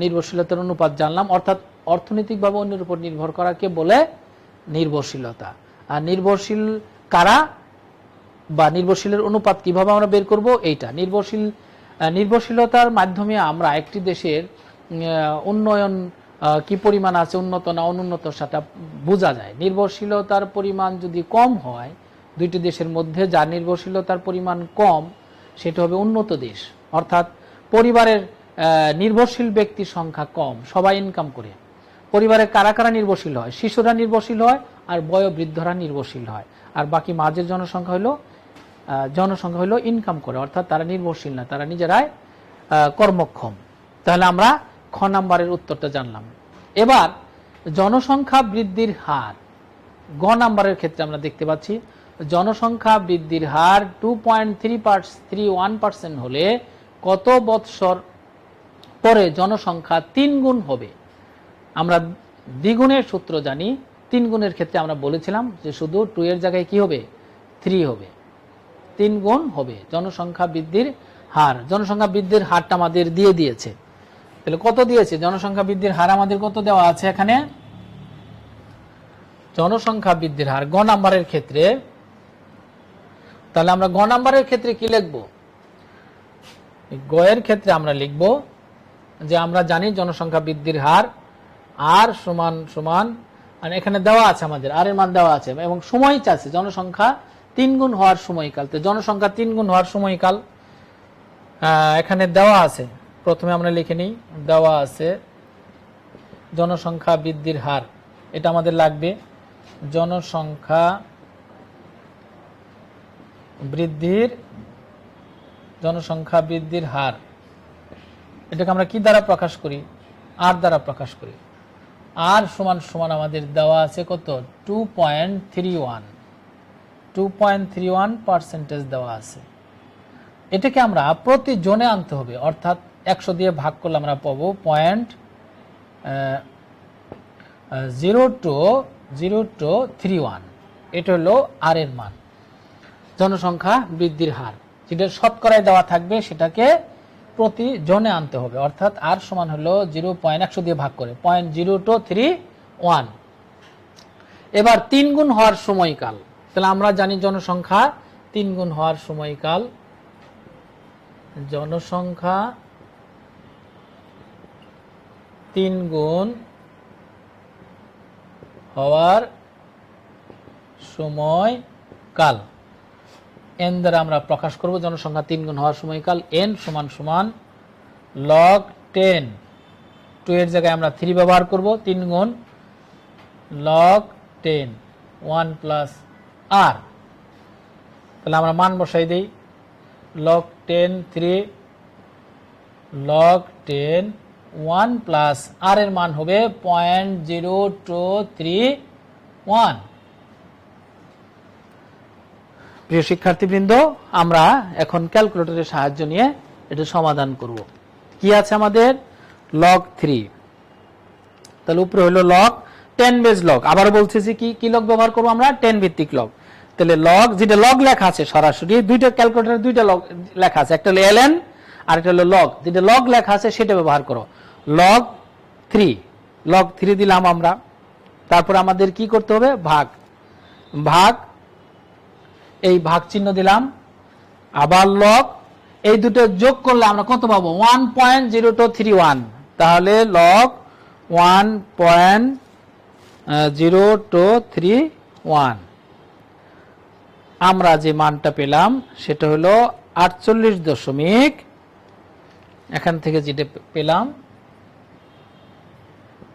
নির্ভরশীলতার অনুপাত জানলাম, অর্থাৎ অর্থনৈতিকভাবে অন্যের উপর নির্ভর করাকে বলে নির্ভরশীলতা। আর নির্ভরশীল কারা বা নির্ভরশীলের অনুপাত কিভাবে আমরা বের করব, এইটা নির্ভরশীলতার মাধ্যমে আমরা একটি দেশের উন্নয়ন কি পরিমাণ আছে, উন্নত না অনুন্নত, সেটা বোঝা যায়। নির্ভরশীলতার পরিমাণ যদি কম হয় দুইটি দেশের মধ্যে, যার নির্ভরশীলতার পরিমাণ কম সেটা হবে উন্নত দেশ, অর্থাৎ পরিবারের নির্ভরশীল ব্যক্তির সংখ্যা কম, সবাই ইনকাম করে। পরিবারে কারা কারা নির্ভরশীল হয়? শিশুরা নির্ভরশীল হয় আর বয়োবৃদ্ধরা নির্ভরশীল হয়, আর বাকি মাঝের জনসংখ্যা হলো ইনকাম করে, অর্থাৎ তারা নির্ভরশীল না, তারা নিজেরাই কর্মক্ষম। তাহলে আমরা খ নাম্বারের উত্তরটা জানলাম। এবার জনসংখ্যা বৃদ্ধির হার গ নাম্বারের ক্ষেত্রে আমরা দেখতে পাচ্ছি জনসংখ্যা বৃদ্ধির হার 2.31% হলে কত বৎসর পরে জনসংখ্যা 3 গুণ হবে? আমরা দ্বিগুণের সূত্র জানি। 3 গুণের ক্ষেত্রে আমরা বলেছিলাম যে শুধু 2 এর জায়গায় কি হবে? 3 হবে, 3 গুণ হবে জনসংখ্যা বৃদ্ধির হার। জনসংখ্যা বৃদ্ধির হারটা আমাদের দিয়ে দিয়েছে। তাহলে কত দিয়েছে? জনসংখ্যা বৃদ্ধির হার আমাদের কত দেওয়া আছে এখানে? জনসংখ্যা বৃদ্ধির হার গ নাম্বারের ক্ষেত্রে, তাহলে আমরা গ নাম্বারের ক্ষেত্রে কি লিখব? গ এর ক্ষেত্রে আমরা লিখব যে আমরা জানি জনসংখ্যা বৃদ্ধির হার আর সমান সমান, আর এখানে দেওয়া আছে আমাদের আর এর মান দেওয়া আছে এবং সময় চাচ্ছে জনসংখ্যা 3 গুণ হওয়ার সময়কাল। তো জনসংখ্যা 3 গুণ হওয়ার সময়কাল এখানে দেওয়া আছে। প্রথমে আমরা লিখে নিই, দেওয়া আছে জনসংখ্যা বৃদ্ধির হার, এটা আমাদের লাগবে। জনসংখ্যা বৃদ্ধির হার, এটাকে আমরা কি দ্বারা প্রকাশ করি? আর দ্বারা প্রকাশ করি। আর সমান সমান আমাদের দেওয়া আছে কত? 2.31% দেওয়া আছে। এটাকে আমরা প্রতি জনে আনতে হবে, অর্থাৎ 100 দিয়ে ভাগ করলে আমরা পাবো 0.0231। এটা হলো আর এর মান, জনসংখ্যা বৃদ্ধির হার। যেটা শতকরায় দেওয়া থাকবে সেটাকে প্রতি জনে আনতে হবে, অর্থাৎ আর সমান হলো 0.100 দিয়ে ভাগ করে 0.0231। এবার 3 গুণ হওয়ার সময়কাল, তাহলে আমরা জানি জনসংখ্যা 3 গুণ হওয়ার সময়কাল, জনসংখ্যা 3 গুণ হওয়ার সময়কাল n দ্বারা আমরা প্রকাশ করব। জনসংখ্যা 3 গুণ হওয়ার সময়কাল n সমান সমান log 10, 2 এর জায়গায় আমরা 3 ব্যবহার করব, 3 গুণ log 10 1 প্লাস r। তাহলে আমরা মান বসাই দেই, log 10 3, log 10 1 প্লাস r এর মান হবে 0.0231। প্রিয় শিক্ষার্থীবৃন্দ, আমরা এখন ক্যালকুলেটরের সাহায্য নিয়ে এটা সমাধান করব। কি আছে আমাদের? log 3, তাহলে উপরে হলো log 10 বেজ log। আবার বলতেছি কি log ব্যবহার করব আমরা? 10 ভিত্তিক log। তাহলে log, যেটা log লেখা আছে সরাসরি, দুইটা ক্যালকুলেটরে দুইটা log লেখা আছে, একটা হলো ln আর একটা হলো log। যেটা log লেখা আছে সেটা ব্যবহার করো। log 3 দিলাম আমরা। তারপর আমাদের কি করতে হবে? ভাগ, এই ভাগ চিহ্ন দিলাম, আবার log, এই দুটো যোগ করলে আমরা কত পাবো? 1.0231। তাহলে log 1.0231 আমরা যে মানটা পেলাম সেটা হলো 48.8 এখান থেকে যেটা পেলাম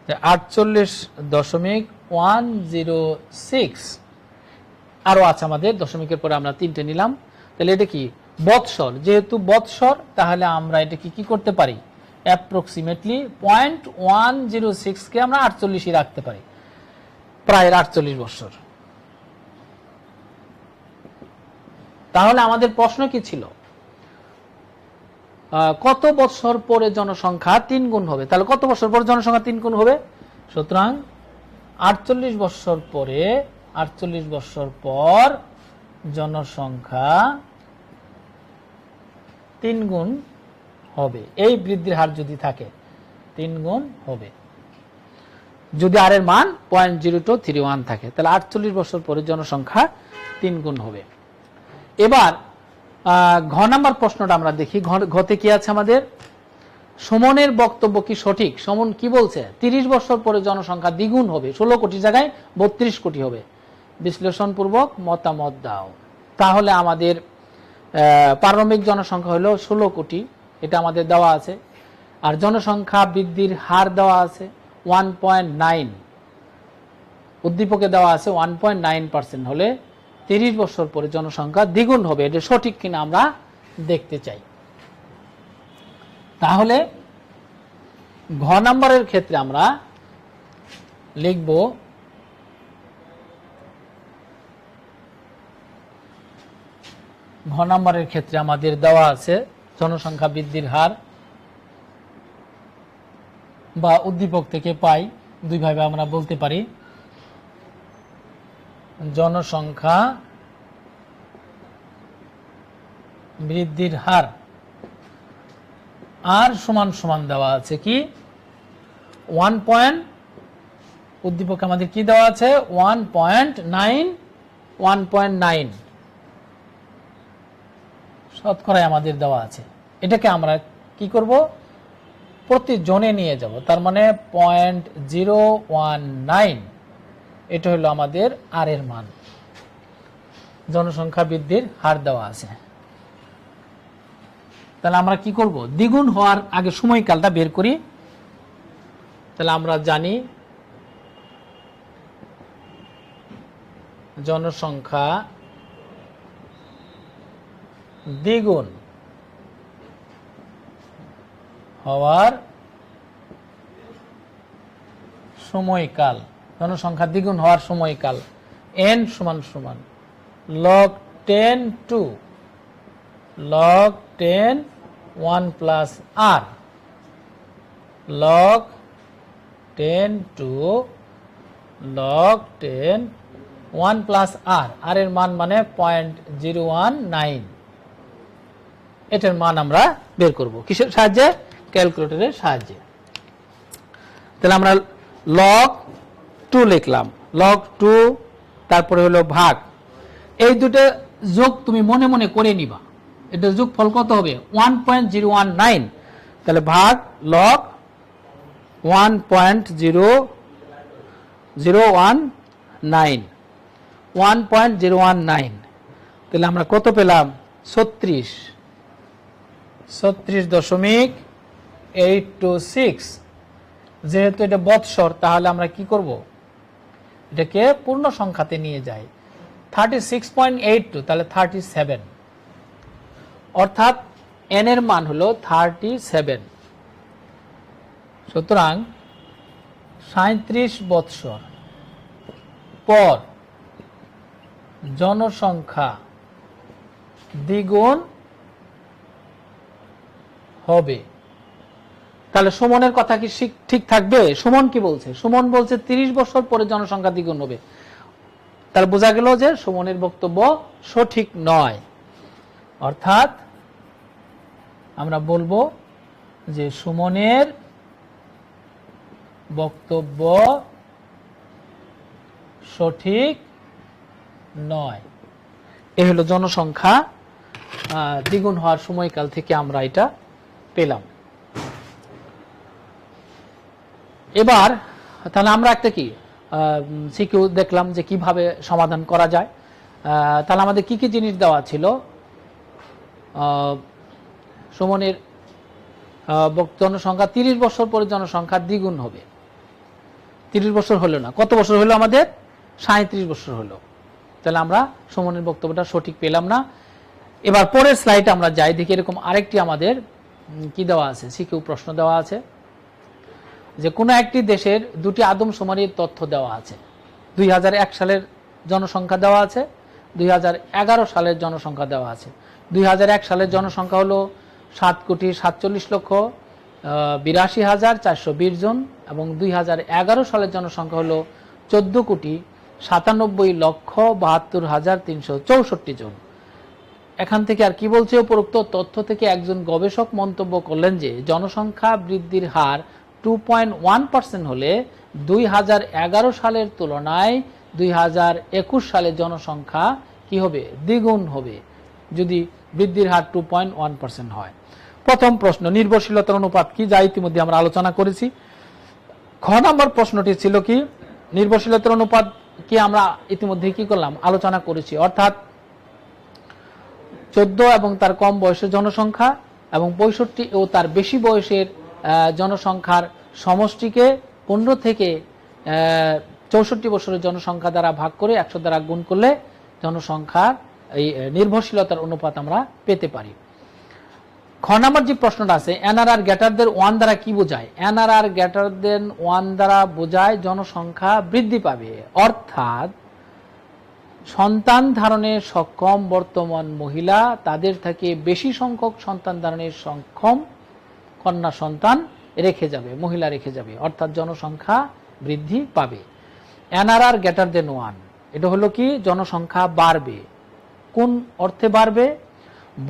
48.106 আরো আছে আমাদের দশমিকের পরে আমরা 3টে নিলাম, তাহলে এটা কি বৎসর, যেহেতু বৎসর তাহলে আমরা এটা কি করতে পারি অ্যাপ্রক্সিমেটলি 0.106 কে আমরা 48ই রাখতে পারি, প্রায় 48 বছর। তাহলে আমাদের প্রশ্ন কি ছিল, কত বছর পরে জনসংখ্যা 3 গুণ হবে, তাহলে কত বছর পরে জনসংখ্যা 3 গুণ হবে, সুতরাং 48 বছর পরে 48 বছর পর জনসংখ্যা 3 গুণ হবে। এই বৃদ্ধির হার যদি থাকে 3 গুণ হবে, যদি আর এর মান 0.0231 থাকে তাহলে 48 বছর পরে জনসংখ্যা 3 গুণ হবে। এবার ঘ নাম্বার প্রশ্নটা আমরা দেখি, ঘতে কি আছে আমাদের, সুমনের বক্তব্য কি সঠিক? সুমন কি বলছে, 30 বছর পরে জনসংখ্যা দ্বিগুণ হবে, 16 কোটি জায়গায় 32 কোটি হবে, বিশ্লেষণ পূর্বক মতামত দাও। তাহলে আমাদের প্রারম্ভিক জনসংখ্যা হলো 16 কোটি, এটা আমাদের দেওয়া আছে, আর জনসংখ্যা বৃদ্ধির হার দেওয়া আছে 1.9, উদ্দীপকে দেওয়া আছে 1.9% হলে 30 বছর পরে জনসংখ্যা দ্বিগুণ হবে, এটা সঠিক কিনা আমরা দেখতে চাই। তাহলে ঘ নাম্বারের ক্ষেত্রে আমরা লিখব ঘ নাম্বারের ক্ষেত্রে আমাদের দেওয়া আছে জনসংখ্যা বৃদ্ধির হার বা উদ্দীপক থেকে পাই, দুইভাবে আমরা বলতে পারি, জনসংখ্যা বৃদ্ধির হার আর সমান সমান দেওয়া আছে কি 1. উদ্দীপকে আমাদের কি দেওয়া আছে 1.9 শতকরায় আমাদের দেওয়া আছে। এটাকে আমরা কি করব, প্রতি জনে নিয়ে যাব, তার মানে 0.019, এটা হলো আমাদের আর এর মান, জনসংখ্যা বৃদ্ধির হার দেওয়া আছে। তাহলে আমরা কি করব, দ্বিগুণ হওয়ার আগে সময়কালটা বের করি। তাহলে আমরা জানি জনসংখ্যা দ্বিগুণ হওয়ার সময়কাল, জনসংখ্যা দ্বিগুণ হওয়ার সময়কাল n সমান সমান log 10 to log 10 1 plus r, log 10 to log 10 1 plus r, r এর মান মানে 0.019, এটার মান আমরা বের করব কিসের সাহায্যে, ক্যালকুলেটরের সাহায্যে। তাহলে আমরা log 2 লিখলাম, log 2 তারপরে হলো ভাগ, এই দুটো যোগ তুমি মনে মনে করে নিবা, এটা যোগফল কত হবে 1.019, তাহলে ভাগ log 1.019, তাহলে আমরা কত পেলাম 36.826। যেহেতু এটা বৎসর তাহলে আমরা কি করব, এটাকে পূর্ণ সংখ্যাতে নিয়ে যাই, 36.82 তাহলে 37, অর্থাৎ n এর মান হলো 37। সুতরাং 37 বৎসর পর জনসংখ্যা দ্বিগুণ হবে। তাহলে সুমনের কথা কি ঠিক থাকবে? সুমন কি বলছে, সুমন বলছে 30 বছর পরে জনসংখ্যা দ্বিগুণ হবে, তাহলে বোঝা গেল যে সুমনের বক্তব্য সঠিক নয়। অর্থাৎ আমরা বলবো যে সুমনের বক্তব্য সঠিক নয়। এ হলো জনসংখ্যা দ্বিগুণ হওয়ার সময়কাল থেকে আমরা এটা পেলাম। এবার তাহলে আমরা একটা কি সিকিউ দেখলাম যে কিভাবে সমাধান করা যায়। তাহলে আমাদের কি কি জিনিস দেওয়া ছিল, সুমনের জনসংখ্যা 30 বছর পরে জনসংখ্যা দ্বিগুণ হবে। 30 বছর হলো না, কত বছর হলো আমাদের? 37 বছর হলো। তাহলে আমরা সুমনের বক্তব্যটা সঠিক পেলাম না। এবার পরের স্লাইডে আমরা যাই, দেখি এরকম আরেকটি আমাদের কি দেওয়া আছে, সিকিউ প্রশ্ন দেওয়া আছে যে কোনো একটি দেশের দুটি আদমশুমারির তথ্য দেওয়া আছে। 2001 সালের জনসংখ্যা দেওয়া আছে, 2011 সালের জনসংখ্যা দেওয়া আছে। 2001 সালের জনসংখ্যা হলো 7,47,82,420 জন এবং 2011 সালের জনসংখ্যা হলো 14,97,72,364 জন। এখান থেকে আর কি বলছে, উপরোক্ত তথ্য থেকে একজন গবেষক মন্তব্য করলেন যে জনসংখ্যা বৃদ্ধির হার 2.1% হলে 2011 সালের তুলনায় 2021 সালের জনসংখ্যা কি হবে? দ্বিগুণ হবে যদি বৃদ্ধির হার 2.1% হয়। প্রথম প্রশ্ন, নির্ভরশীলতার অনুপাত কি, যা ইতিমধ্যে আমরা আলোচনা করেছি। খ নম্বর প্রশ্নটি ছিল কি, নির্ভরশীলতার অনুপাত কি আমরা ইতিমধ্যে কি করলাম? আলোচনা করেছি। অর্থাৎ 14 এবং তার কম বয়সের জনসংখ্যা এবং 65 ও তার বেশি বয়সের জনসংখ্যার সমষ্টিকে 15 থেকে 64 বছরের জনসংখ্যা দ্বারা ভাগ করে 100 দ্বারা গুণ করলে জনসংখ্যার এই নির্ভরশীলতার অনুপাত আমরা পেতে পারি। খ নম্বর যে প্রশ্নটা আছে, এনআরআর গ্রেটার দেন 1 দ্বারা কি বোঝায়? এনআরআর গ্রেটার দেন 1 দ্বারা বোঝায় জনসংখ্যা বৃদ্ধি পাবে, অর্থাৎ সন্তান ধারণে সক্ষম বর্তমান মহিলা তাদের থেকে বেশি সংখ্যক সন্তান ধারণে সক্ষম কন্যা সন্তান রেখে যাবে, মহিলা রেখে যাবে, অর্থাৎ জনসংখ্যা বৃদ্ধি পাবে। এনআরআর গ্রেটার দেন 1 এটা হলো কি, জনসংখ্যা বাড়বে। কোন অর্থে বাড়বে?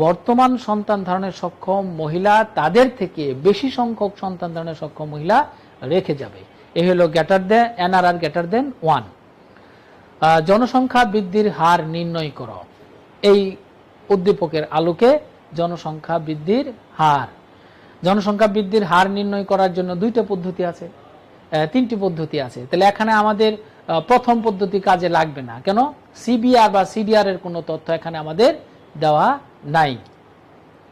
বর্তমান সন্তান ধারণে সক্ষম মহিলা তাদের থেকে বেশি সংখ্যক সন্তান ধারণে সক্ষম মহিলা রেখে যাবে। এই হলো greater than, NRR greater than 1। জনসংখ্যা বৃদ্ধির হার নির্ণয় করো। এই উদ্দীপকের আলোকে জনসংখ্যা বৃদ্ধির হার, জনসংখ্যা বৃদ্ধির হার নির্ণয় করার জন্য দুইটা পদ্ধতি আছে, তিনটি পদ্ধতি আছে। তাহলে এখানে আমাদের প্রথম পদ্ধতি কাজে লাগবে না, কেন? সিবিআর বা সিডিআর এর কোনো তথ্য এখানে আমাদের দেওয়া নাই।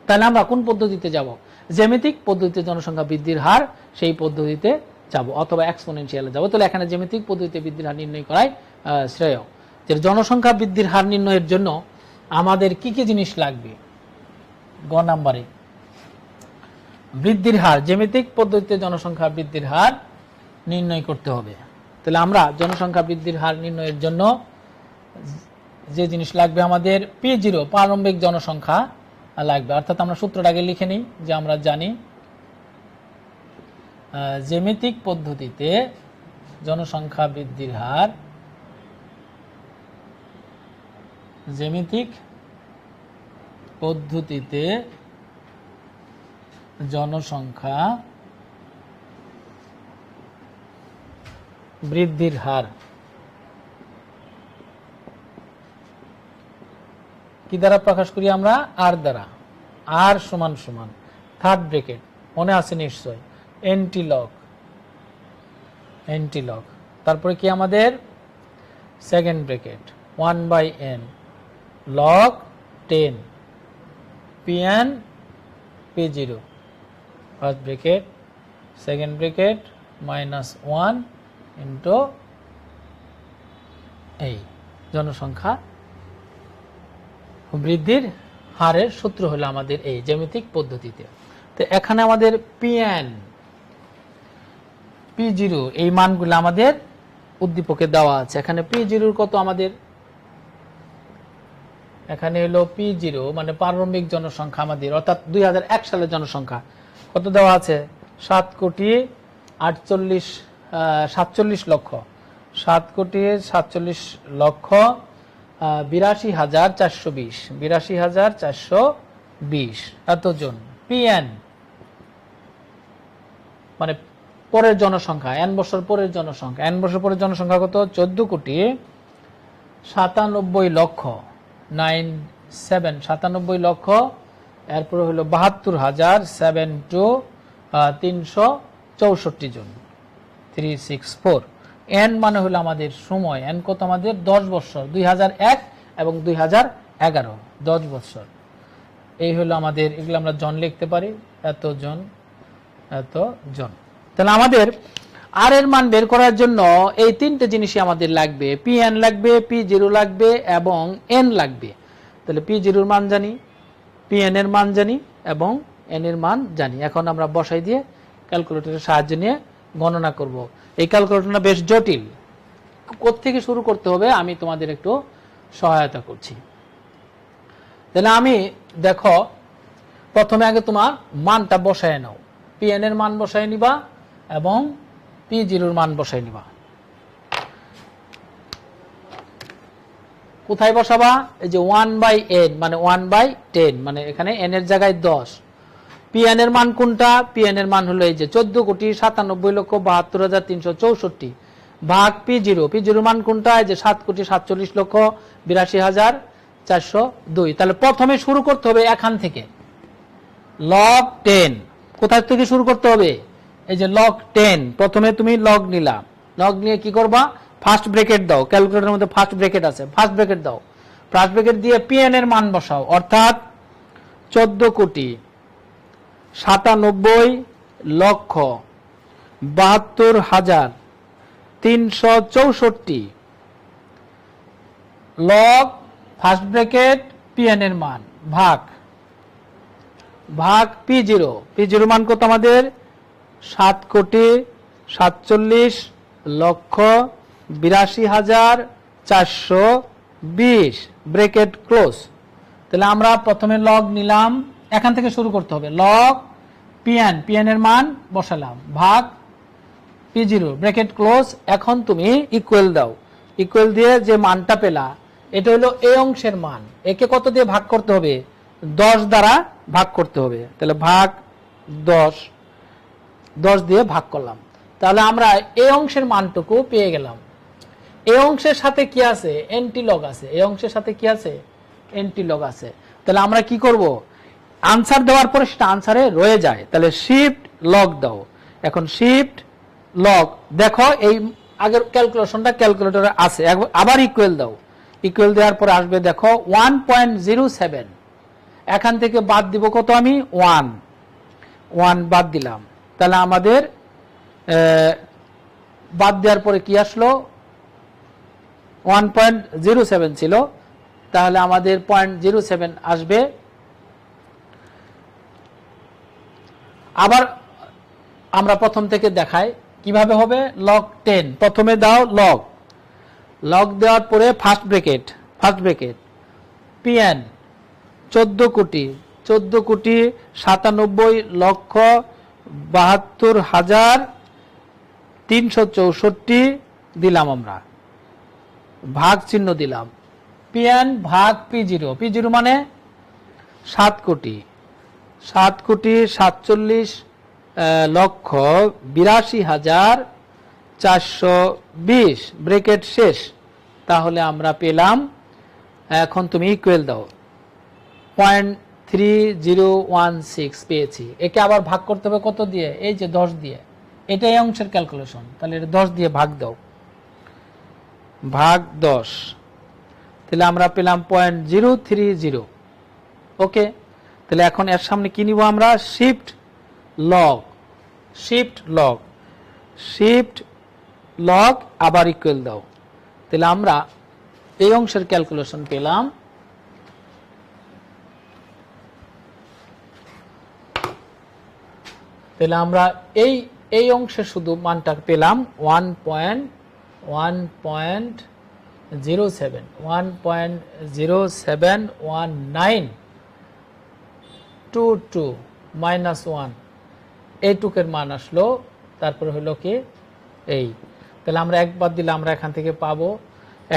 তাহলে আমরা কোন পদ্ধতিতে যাব? জ্যামিতিক পদ্ধতিতে জনসংখ্যা বৃদ্ধির হার, সেই পদ্ধতিতে যাব, অথবা এক্সপোনেনশিয়ালে যাব। তাহলে এখানে জ্যামিতিক পদ্ধতিতে বৃদ্ধির হার নির্ণয় করাই শ্রেয়। যে জনসংখ্যা বৃদ্ধির হার নির্ণয়ের জন্য আমাদের কি কি জিনিস লাগবে? গ নাম্বারে বৃদ্ধির হার, জ্যামিতিক পদ্ধতিতে জনসংখ্যা বৃদ্ধির হার নির্ণয় করতে হবে। তাহলে আমরা জনসংখ্যা বৃদ্ধির হার নির্ণয়ের জন্য যে জিনিস লাগবে, আমাদের P0 প্রারম্ভিক জনসংখ্যা লাগবে। অর্থাৎ আমরা সূত্রটাকে লিখে নিই, যে আমরা জানি জ্যামিতিক পদ্ধতিতে জনসংখ্যা বৃদ্ধির হার, জ্যামিতিক পদ্ধতিতে জনসংখ্যা বৃদ্ধির হার কি দ্বারা প্রকাশ করি আমরা? আর দ্বারা। আর সমান সমান থার্ড ব্র্যাকেট, মনে আছে নিশ্চয়, এন্টিলগ, এন্টিলগ, তারপরে কি আমাদের second bracket 1/n log 10 pn p0 first bracket, second bracket -1 into এই জনসংখ্যা বৃদ্ধির হারের সূত্র হলো আমাদের এই জ্যামিতিক পদ্ধতিতে। তো এখানে আমাদের pn p0 এই মানগুলো আমাদের উদ্দীপকে দেওয়া আছে। এখানে p0 কত আমাদের? এখানে হলো P0 মানে প্রারম্ভিক জনসংখ্যা আমাদের, অর্থাৎ 2001 সালের জনসংখ্যা কত দেওয়া আছে? 7,47,00,000 7,47,82,420 এতজন পিএন, মানে পরের জনসংখ্যা, n বছর পরের জনসংখ্যা। n বছর পরের জনসংখ্যা কত? 14,97,97,97 এরপরে হলো 72,72364 জন, 364। n মানে হলো আমাদের সময়, n কত আমাদের? 10 বছর, 2001 এবং 2011, 10 বছর। এই হলো আমাদের, এগুলো আমরা জন লিখতে পারি, এত জন এত জন। তাহলে আমাদের আর এর মান বের করার জন্য এই তিনটে জিনিসই আমাদের লাগবে, পি এন লাগবে, পি জিরো লাগবে এবং এন লাগবে। তাহলে পি জিরোর মান জানি, পি এন এর মান জানি এবং এন এর মান জানি। এখন আমরা বসাই দিয়ে ক্যালকুলেটরের সাহায্য নিয়ে গণনা করব। এই ক্যালকুলেটরটা বেশ জটিল, কোত্থেকে শুরু করতে হবে আমি তোমাদের একটু সহায়তা করছি। তাহলে আমি দেখো প্রথমে আগে তোমার মানটা বসায় নাও, পি এন এর মান বসায় নিবা এবং পি জিরোর মান বসায় নিবা। কোথায় বসাবা? এই যে 1/n মানে 1/10 মানে এখানে n এর জায়গায় 10। পি এন এর মান কোনটা? পি এন এর মান হলো এই যে 14,97,72,364 ভাগ পি জিরো। পি জিরোর মান কোনটা? এই যে 7,47,82,402। তাহলে প্রথমে শুরু করতে হবে এখান থেকে, লগ 10। কোথা থেকে শুরু করতে হবে? এই যে লগ 10। প্রথমে তুমি লগ নিলা, লগ নিয়ে কি করবা? ফার্স্ট ব্র্যাকেট দাও, ক্যালকুলেটরের মধ্যে ফার্স্ট ব্র্যাকেট আছে, ফার্স্ট ব্র্যাকেট দাও। ফার্স্ট ব্র্যাকেট দিয়ে পিএন এর মান বসাও, অর্থাৎ 14,97,72,364 লগ ফার্স্ট ব্র্যাকেট পিএন এর মান ভাগ ভাগ পি জিরো। পি জিরো মান কত আমাদের? 7,47,82,420 ব্র্যাকেট ক্লোজ। তাহলে আমরা প্রথমে লগ নিলাম, এখান থেকে শুরু করতে হবে, লগ পিএন, পিএন এর মান বসালাম ভাগ পি জিরো ব্র্যাকেট ক্লোজ। এখন তুমি ইকুয়াল দাও, ইকুয়াল দিয়ে যে মানটা পেলা এটা হলো এই অংশের মান। একে কত দিয়ে ভাগ করতে হবে? 10 দ্বারা ভাগ করতে হবে। তাহলে ভাগ 10, 10 দিয়ে ভাগ করলাম। তাহলে আমরা এই অংশের মানটুকু পেয়ে গেলাম। এই অংশের সাথে কি আছে? এন্টি লগ আছে। এই অংশের সাথে কি আছে? এন্টি লগ আছে। তাহলে আমরা কি করব? আনসার দেওয়ার পরে সেটা আনসারে রয়ে যায়, তাহলে শিফট লগ দাও। এখন শিফট লগ দেখো এই আগের ক্যালকুলেশনটা ক্যালকুলেটরে আছে, আবার ইকুয়াল দাও। ইকুয়াল দেওয়ার পরে আসবে দেখো 1.07। এখান থেকে বাদ দিব কত? আমি 1 বাদ দিলাম। তাহলে আমাদের বাদ দেওয়ার পরে কি আসলো? 1.07 ছিল, তাহলে আমাদের 0.07 আসবে। আবার আমরা প্রথম থেকে দেখাই কিভাবে হবে। লগ 10 প্রথমে দাও, লগ লগ দেওয়ার পরে first bracket, first bracket PN 14,97,72,364 দিলাম, আমরা ভাগ চিহ্ন দিলাম। পিএন ভাগ পি জিরো, পি জিরো মানে 7,82,420 ব্র্যাকেট শেষ। তাহলে আমরা পেলাম, এখন তুমি ইকুয়াল দাও, 0.3016 পেয়েছি। একে আবার ভাগ করতে হবে কত দিয়ে? এই যে 10 দিয়ে। এটাই অংশের ক্যালকুলেশন, তাহলে এটা 10 দিয়ে ভাগ দাও, ভাগ 10। তাহলে আমরা পেলাম 0.030। ওকে, তাহলে এখন এর সামনে কি নিব আমরা? Shift log, shift log, shift log আবার ইকুয়াল দাও। তাহলে আমরা এই অংশের ক্যালকুলেশন পেলাম। তাহলে আমরা এই অংশের শুধু মানটা পেলাম 1.071922 -1 এইটুকের মান আসলো। তারপরে হলো কি এই, তাহলে আমরা একবার দিলে আমরা এখান থেকে পাবো,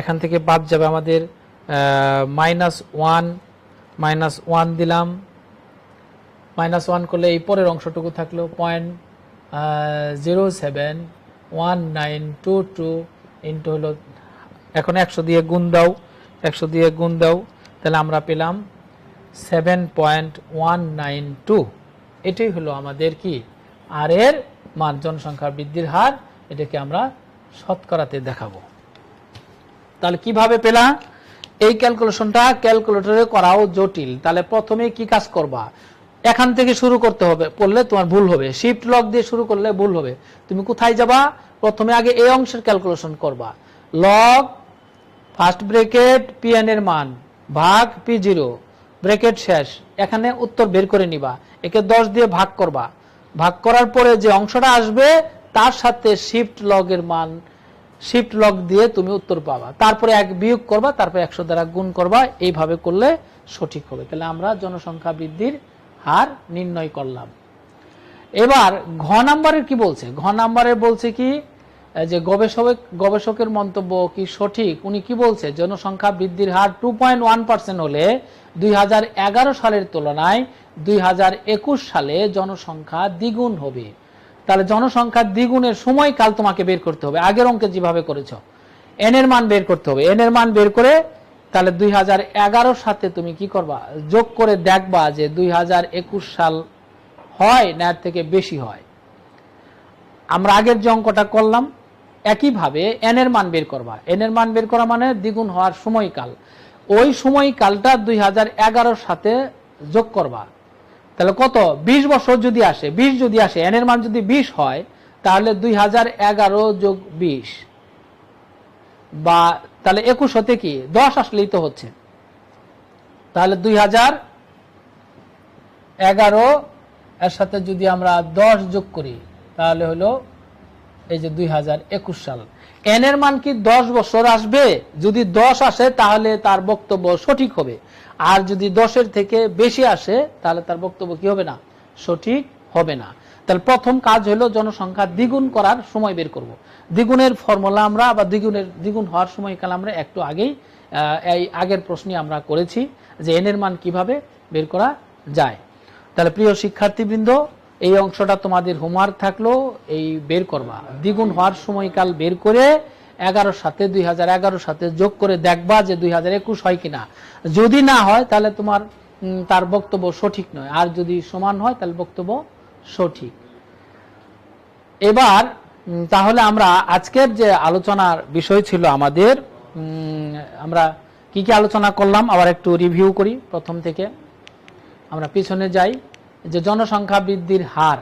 এখান থেকে বাদ যাবে আমাদের -1 দিলাম, -1 করলে এই পরের অংশটুকু থাকলো 0.071922 ইন্টু হলো, এখন 100 দিয়ে গুণ দাও, 100 দিয়ে গুণ দাও। তাহলে আমরা পেলাম 7.192। এটাই হলো আমাদের কি আর এর মান, জনসংখ্যা বৃদ্ধির হার। এটাকে আমরা শতকরাতে দেখাবো। তাহলে কিভাবে পেলা? এই ক্যালকুলেশনটা ক্যালকুলেটরে করাও জটিল। তাহলে প্রথমে কি কাজ করবা? এখান থেকে শুরু করতে হবে, করলে তোমার ভুল হবে। শিফট লক দিয়ে শুরু করলে ভুল হবে। তুমি কোথায় যাবা? প্রথমে আগে এই অংশের ক্যালকুলেশন করবা। লগ ফার্স্ট ব্রেকেট পিএন এর মান ভাগ P0 ব্রেকেট শেষ, এখানে উত্তর বের করে নিবা। একে 10 দিয়ে ভাগ করবা। ভাগ করার পরে যে অংশটা আসবে তার সাথে শিফট লগ এর মান, শিফট লগ দিয়ে তুমি উত্তর পাবা। তারপরে 1 বিয়োগ করবা, তারপরে 100 দ্বারা গুণ করবা। এইভাবে করলে সঠিক হবে। তাহলে আমরা জনসংখ্যা বৃদ্ধির হার নির্ণয় করলাম। এবার ঘ নাম্বারের কি বলছে? ঘ নাম্বারের বলছে কি যে গবেষকের মন্তব্য কি সঠিক? উনি কি বলছে? জনসংখ্যা বৃদ্ধির হার 2.1% হলে 2011 সালের তুলনায় 2021 সালে জনসংখ্যা দ্বিগুণ হবে। তাহলে জনসংখ্যা দ্বিগুণের সময়কাল তোমাকে বের করতে হবে, আগের অঙ্কে যেভাবে করেছ। এন এর মান বের করতে হবে। এন এর মান বের করে তাহলে 2011 সাথে তুমি কি করবা? যোগ করে দেখবা যে 2021 সাল হয় না এর থেকে বেশি হয়। আমরা আগের যে অঙ্কটা করলাম একইভাবে এন এর মান বের করবা। এন এর মান বের করা মানে দ্বিগুণ হওয়ার সময়কাল। ওই সময়কালটা 2011 সাথে যোগ করবা। তাহলে কত? 20 বছর যদি আসে, 20 যদি আসে, এন এর মান যদি 20 হয় তাহলে 2011 যোগ 20 বা তাহলে 21 হতে কি 10 আসলেই তো হচ্ছে। তাহলে 2011 এর সাথে যদি আমরা 10 যোগ করি তাহলে হলো এই যে 2021 সাল। এন এর মান কি 10 বছর আসবে? যদি 10 আসে তাহলে তার বক্তব্য সঠিক হবে, আর যদি 10-এর থেকে বেশি আসে তাহলে তার বক্তব্য কি হবে না? সঠিক হবে না। তাহলে প্রথম কাজ হলো জনসংখ্যা দ্বিগুণ করার সময় বের করব। দ্বিগুণের ফর্মুলা আমরা বা দ্বিগুণ হওয়ার সময়কাল আমরা একটু আগেই এই আগের প্রশ্নে আমরা করেছি যে এন এর মান কিভাবে বের করা যায়। তাহলে প্রিয় শিক্ষার্থীবৃন্দ, এই অংশটা তোমাদের হোমওয়ার্ক থাকলো, এই বের করবা। দ্বিগুণ হওয়ার সময়কাল বের করে 2011 সাথে যোগ করে দেখবা যে 2021 হয় কিনা। যদি না হয় তাহলে তোমার তার বক্তব্য সঠিক নয়, আর যদি সমান হয় তাহলে বক্তব্য সঠিক। এবার তাহলে আমরা আজকের যে আলোচনার বিষয় ছিল আমাদের, আমরা কি কি আলোচনা করলাম আবার একটু রিভিউ করি প্রথম থেকে। আমরা পিছনে যাই, যে জনসংখ্যা বৃদ্ধির হার,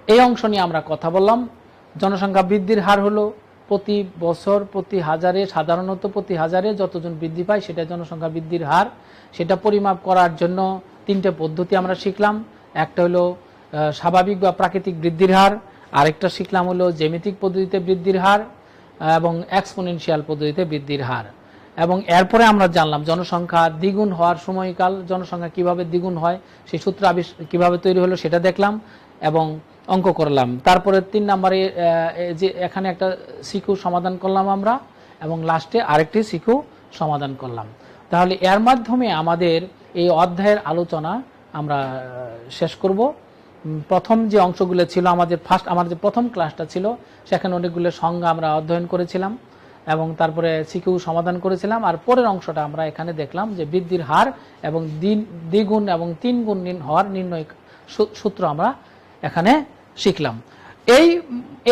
এই অংশ নিয়ে আমরা কথা বললাম। জনসংখ্যা বৃদ্ধির হার হলো প্রতি বছর প্রতি হাজারে, সাধারণত প্রতি হাজারে যতজন বৃদ্ধি পায় সেটা জনসংখ্যা বৃদ্ধির হার। সেটা পরিমাপ করার জন্য 3টে পদ্ধতি আমরা শিখলাম। একটা হলো স্বাভাবিক বা প্রাকৃতিক বৃদ্ধির হার, আরেকটা শিখলাম হলো জ্যামিতিক পদ্ধতিতে বৃদ্ধির হার এবং এক্সপোনেনশিয়াল পদ্ধতিতে বৃদ্ধির হার। এবং এরপরে আমরা জানলাম জনসংখ্যা দ্বিগুণ হওয়ার সময়কাল, জনসংখ্যা কিভাবে দ্বিগুণ হয় সেই সূত্র কিভাবে তৈরি হলো সেটা দেখলাম এবং অঙ্ক করলাম। তারপরে 3 নম্বরে যে এখানে একটা সিকিউ সমাধান করলাম আমরা, এবং লাস্টে আরেকটি সিকিউ সমাধান করলাম। তাহলে এর মাধ্যমে আমাদের এই অধ্যায়ের আলোচনা আমরা শেষ করব। প্রথম যে অংশগুলো ছিল আমাদের আমার যে প্রথম ক্লাসটা ছিল সেখানে অনেকগুলো সংজ্ঞা আমরা অধ্যয়ন করেছিলাম এবং তারপরে সিকিউ সমাধান করেছিলাম। আর পরের অংশটা আমরা এখানে দেখলাম যে বৃদ্ধির হার এবং দ্বিগুণ এবং 3 গুণ হওয়ার নির্ণয় সূত্র আমরা এখানে শিখলাম।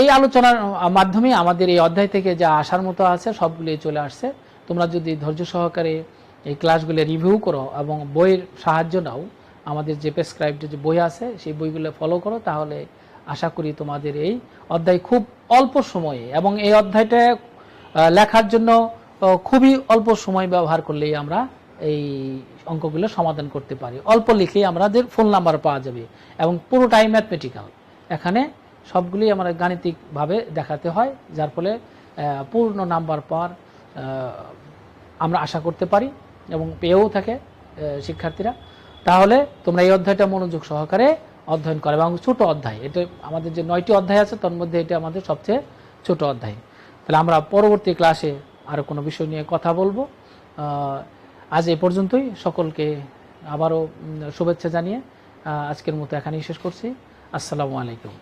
এই আলোচনার মাধ্যমে আমাদের এই অধ্যায় থেকে যা আসার মতো আছে সবগুলি চলে আসছে। তোমরা যদি ধৈর্য সহকারে এই ক্লাসগুলো রিভিউ করো এবং বইয়ের সাহায্য নাও, আমাদের যে প্রেসক্রাইবড যে বই আছে সেই বইগুলো ফলো করো, তাহলে আশা করি তোমাদের এই অধ্যায় খুব অল্প সময়ে, এবং এই অধ্যায়টা লেখার জন্য খুবই অল্প সময় ব্যবহার করলেই আমরা এই অঙ্কগুলো সমাধান করতে পারি। অল্প লিখেই আমাদের ফুল নাম্বার পাওয়া যাবে এবং পুরোটাই ম্যাথমেটিক্যাল। এখানে সবগুলি আমরা গাণিতিকভাবে দেখাতে হয়, যার ফলে পূর্ণ নাম্বার পাওয়ার আমরা আশা করতে পারি এবং পেয়েও থাকে শিক্ষার্থীরা। তাহলে তোমরা এই অধ্যায়টা মনোযোগ সহকারে অধ্যয়ন করো, এবং ছোট অধ্যায়, এটা আমাদের যে 9টি অধ্যায় আছে তার মধ্যে এটা আমাদের সবচেয়ে ছোট অধ্যায়। তাহলে আমরা পরবর্তী ক্লাসে আরও কোনো বিষয় নিয়ে কথা বলবো। আজ এই পর্যন্তই। সকলকে আবারও শুভেচ্ছা জানিয়ে আজকের মতো এখানেই শেষ করছি। আসসালামু আলাইকুম।